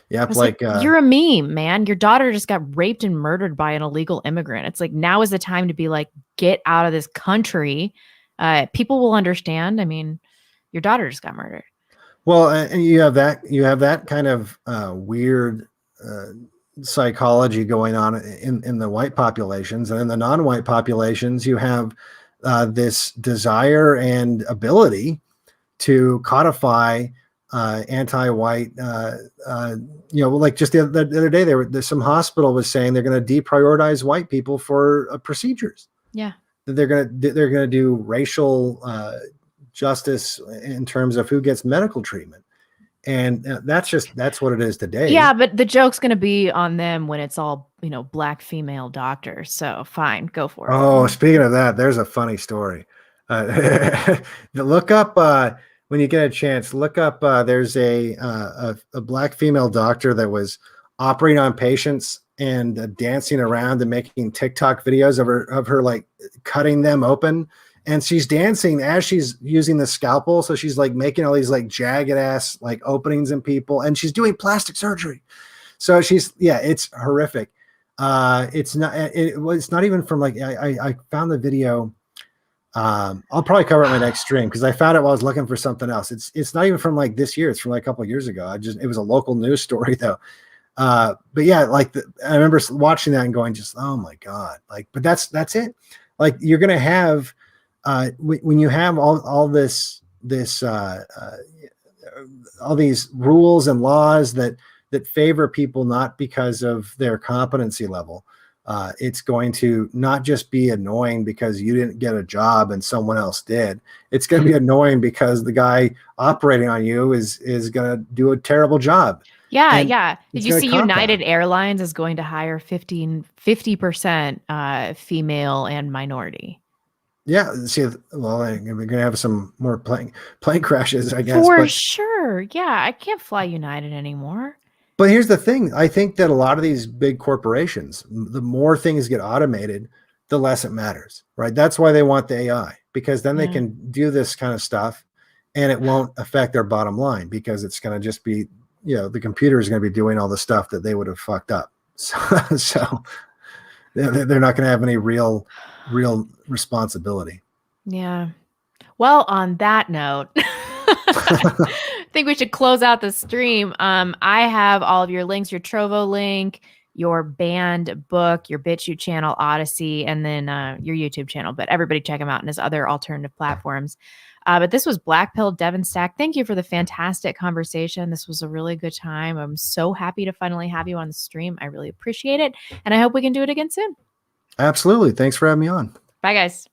Yep, like you're a meme, man. Your daughter just got raped and murdered by an illegal immigrant. It's like, now is the time to be like, get out of this country. People will understand. I mean, your daughter just got murdered. Well, and you have that kind of weird psychology going on in the white populations, and in the non-white populations, you have this desire and ability to codify anti-white, like just the other day, there's some hospital was saying they're going to deprioritize white people for procedures. Yeah, they're going to do racial justice in terms of who gets medical treatment, and that's what it is today. Yeah, but the joke's going to be on them when it's all black female doctors. So fine, go for it. Oh, speaking of that, there's a funny story. Look up. When you get a chance, look up. There's a black female doctor that was operating on patients and dancing around and making TikTok videos of her like cutting them open, and she's dancing as she's using the scalpel. So she's like making all these like jagged ass like openings in people, and she's doing plastic surgery. So it's horrific. It's not even from like I found the video. I'll probably cover it in my next stream because I found it while I was looking for something else. It's not even from like this year. It's from like a couple of years ago. It was a local news story though. But yeah, like I remember watching that and going, just, oh my God, like, but that's it. Like you're going to have, when you have all these rules and laws that favor people, not because of their competency level, it's going to not just be annoying because you didn't get a job and someone else did. It's going to be annoying because the guy operating on you is going to do a terrible job. Yeah, And yeah. Did you see United Airlines is going to hire 50% female and minority? Yeah. See, well, we're going to have some more plane crashes, I guess. For sure. Yeah, I can't fly United anymore. But here's the thing. I think that a lot of these big corporations, the more things get automated, the less it matters, right? That's why they want the AI, because then they can do this kind of stuff and it won't affect their bottom line, because it's going to just be, the computer is going to be doing all the stuff that they would have fucked up. So they're not going to have any real responsibility. Yeah. Well, on that note, I think we should close out the stream. I have all of your links, your Trovo link, your band book, your BitChute channel, Odyssey, and then your YouTube channel. But everybody check him out on his other alternative platforms. But this was Black Pill Devon Stack. Thank you for the fantastic conversation. This was a really good time. I'm so happy to finally have you on the stream. I really appreciate it. And I hope we can do it again soon. Absolutely. Thanks for having me on. Bye, guys.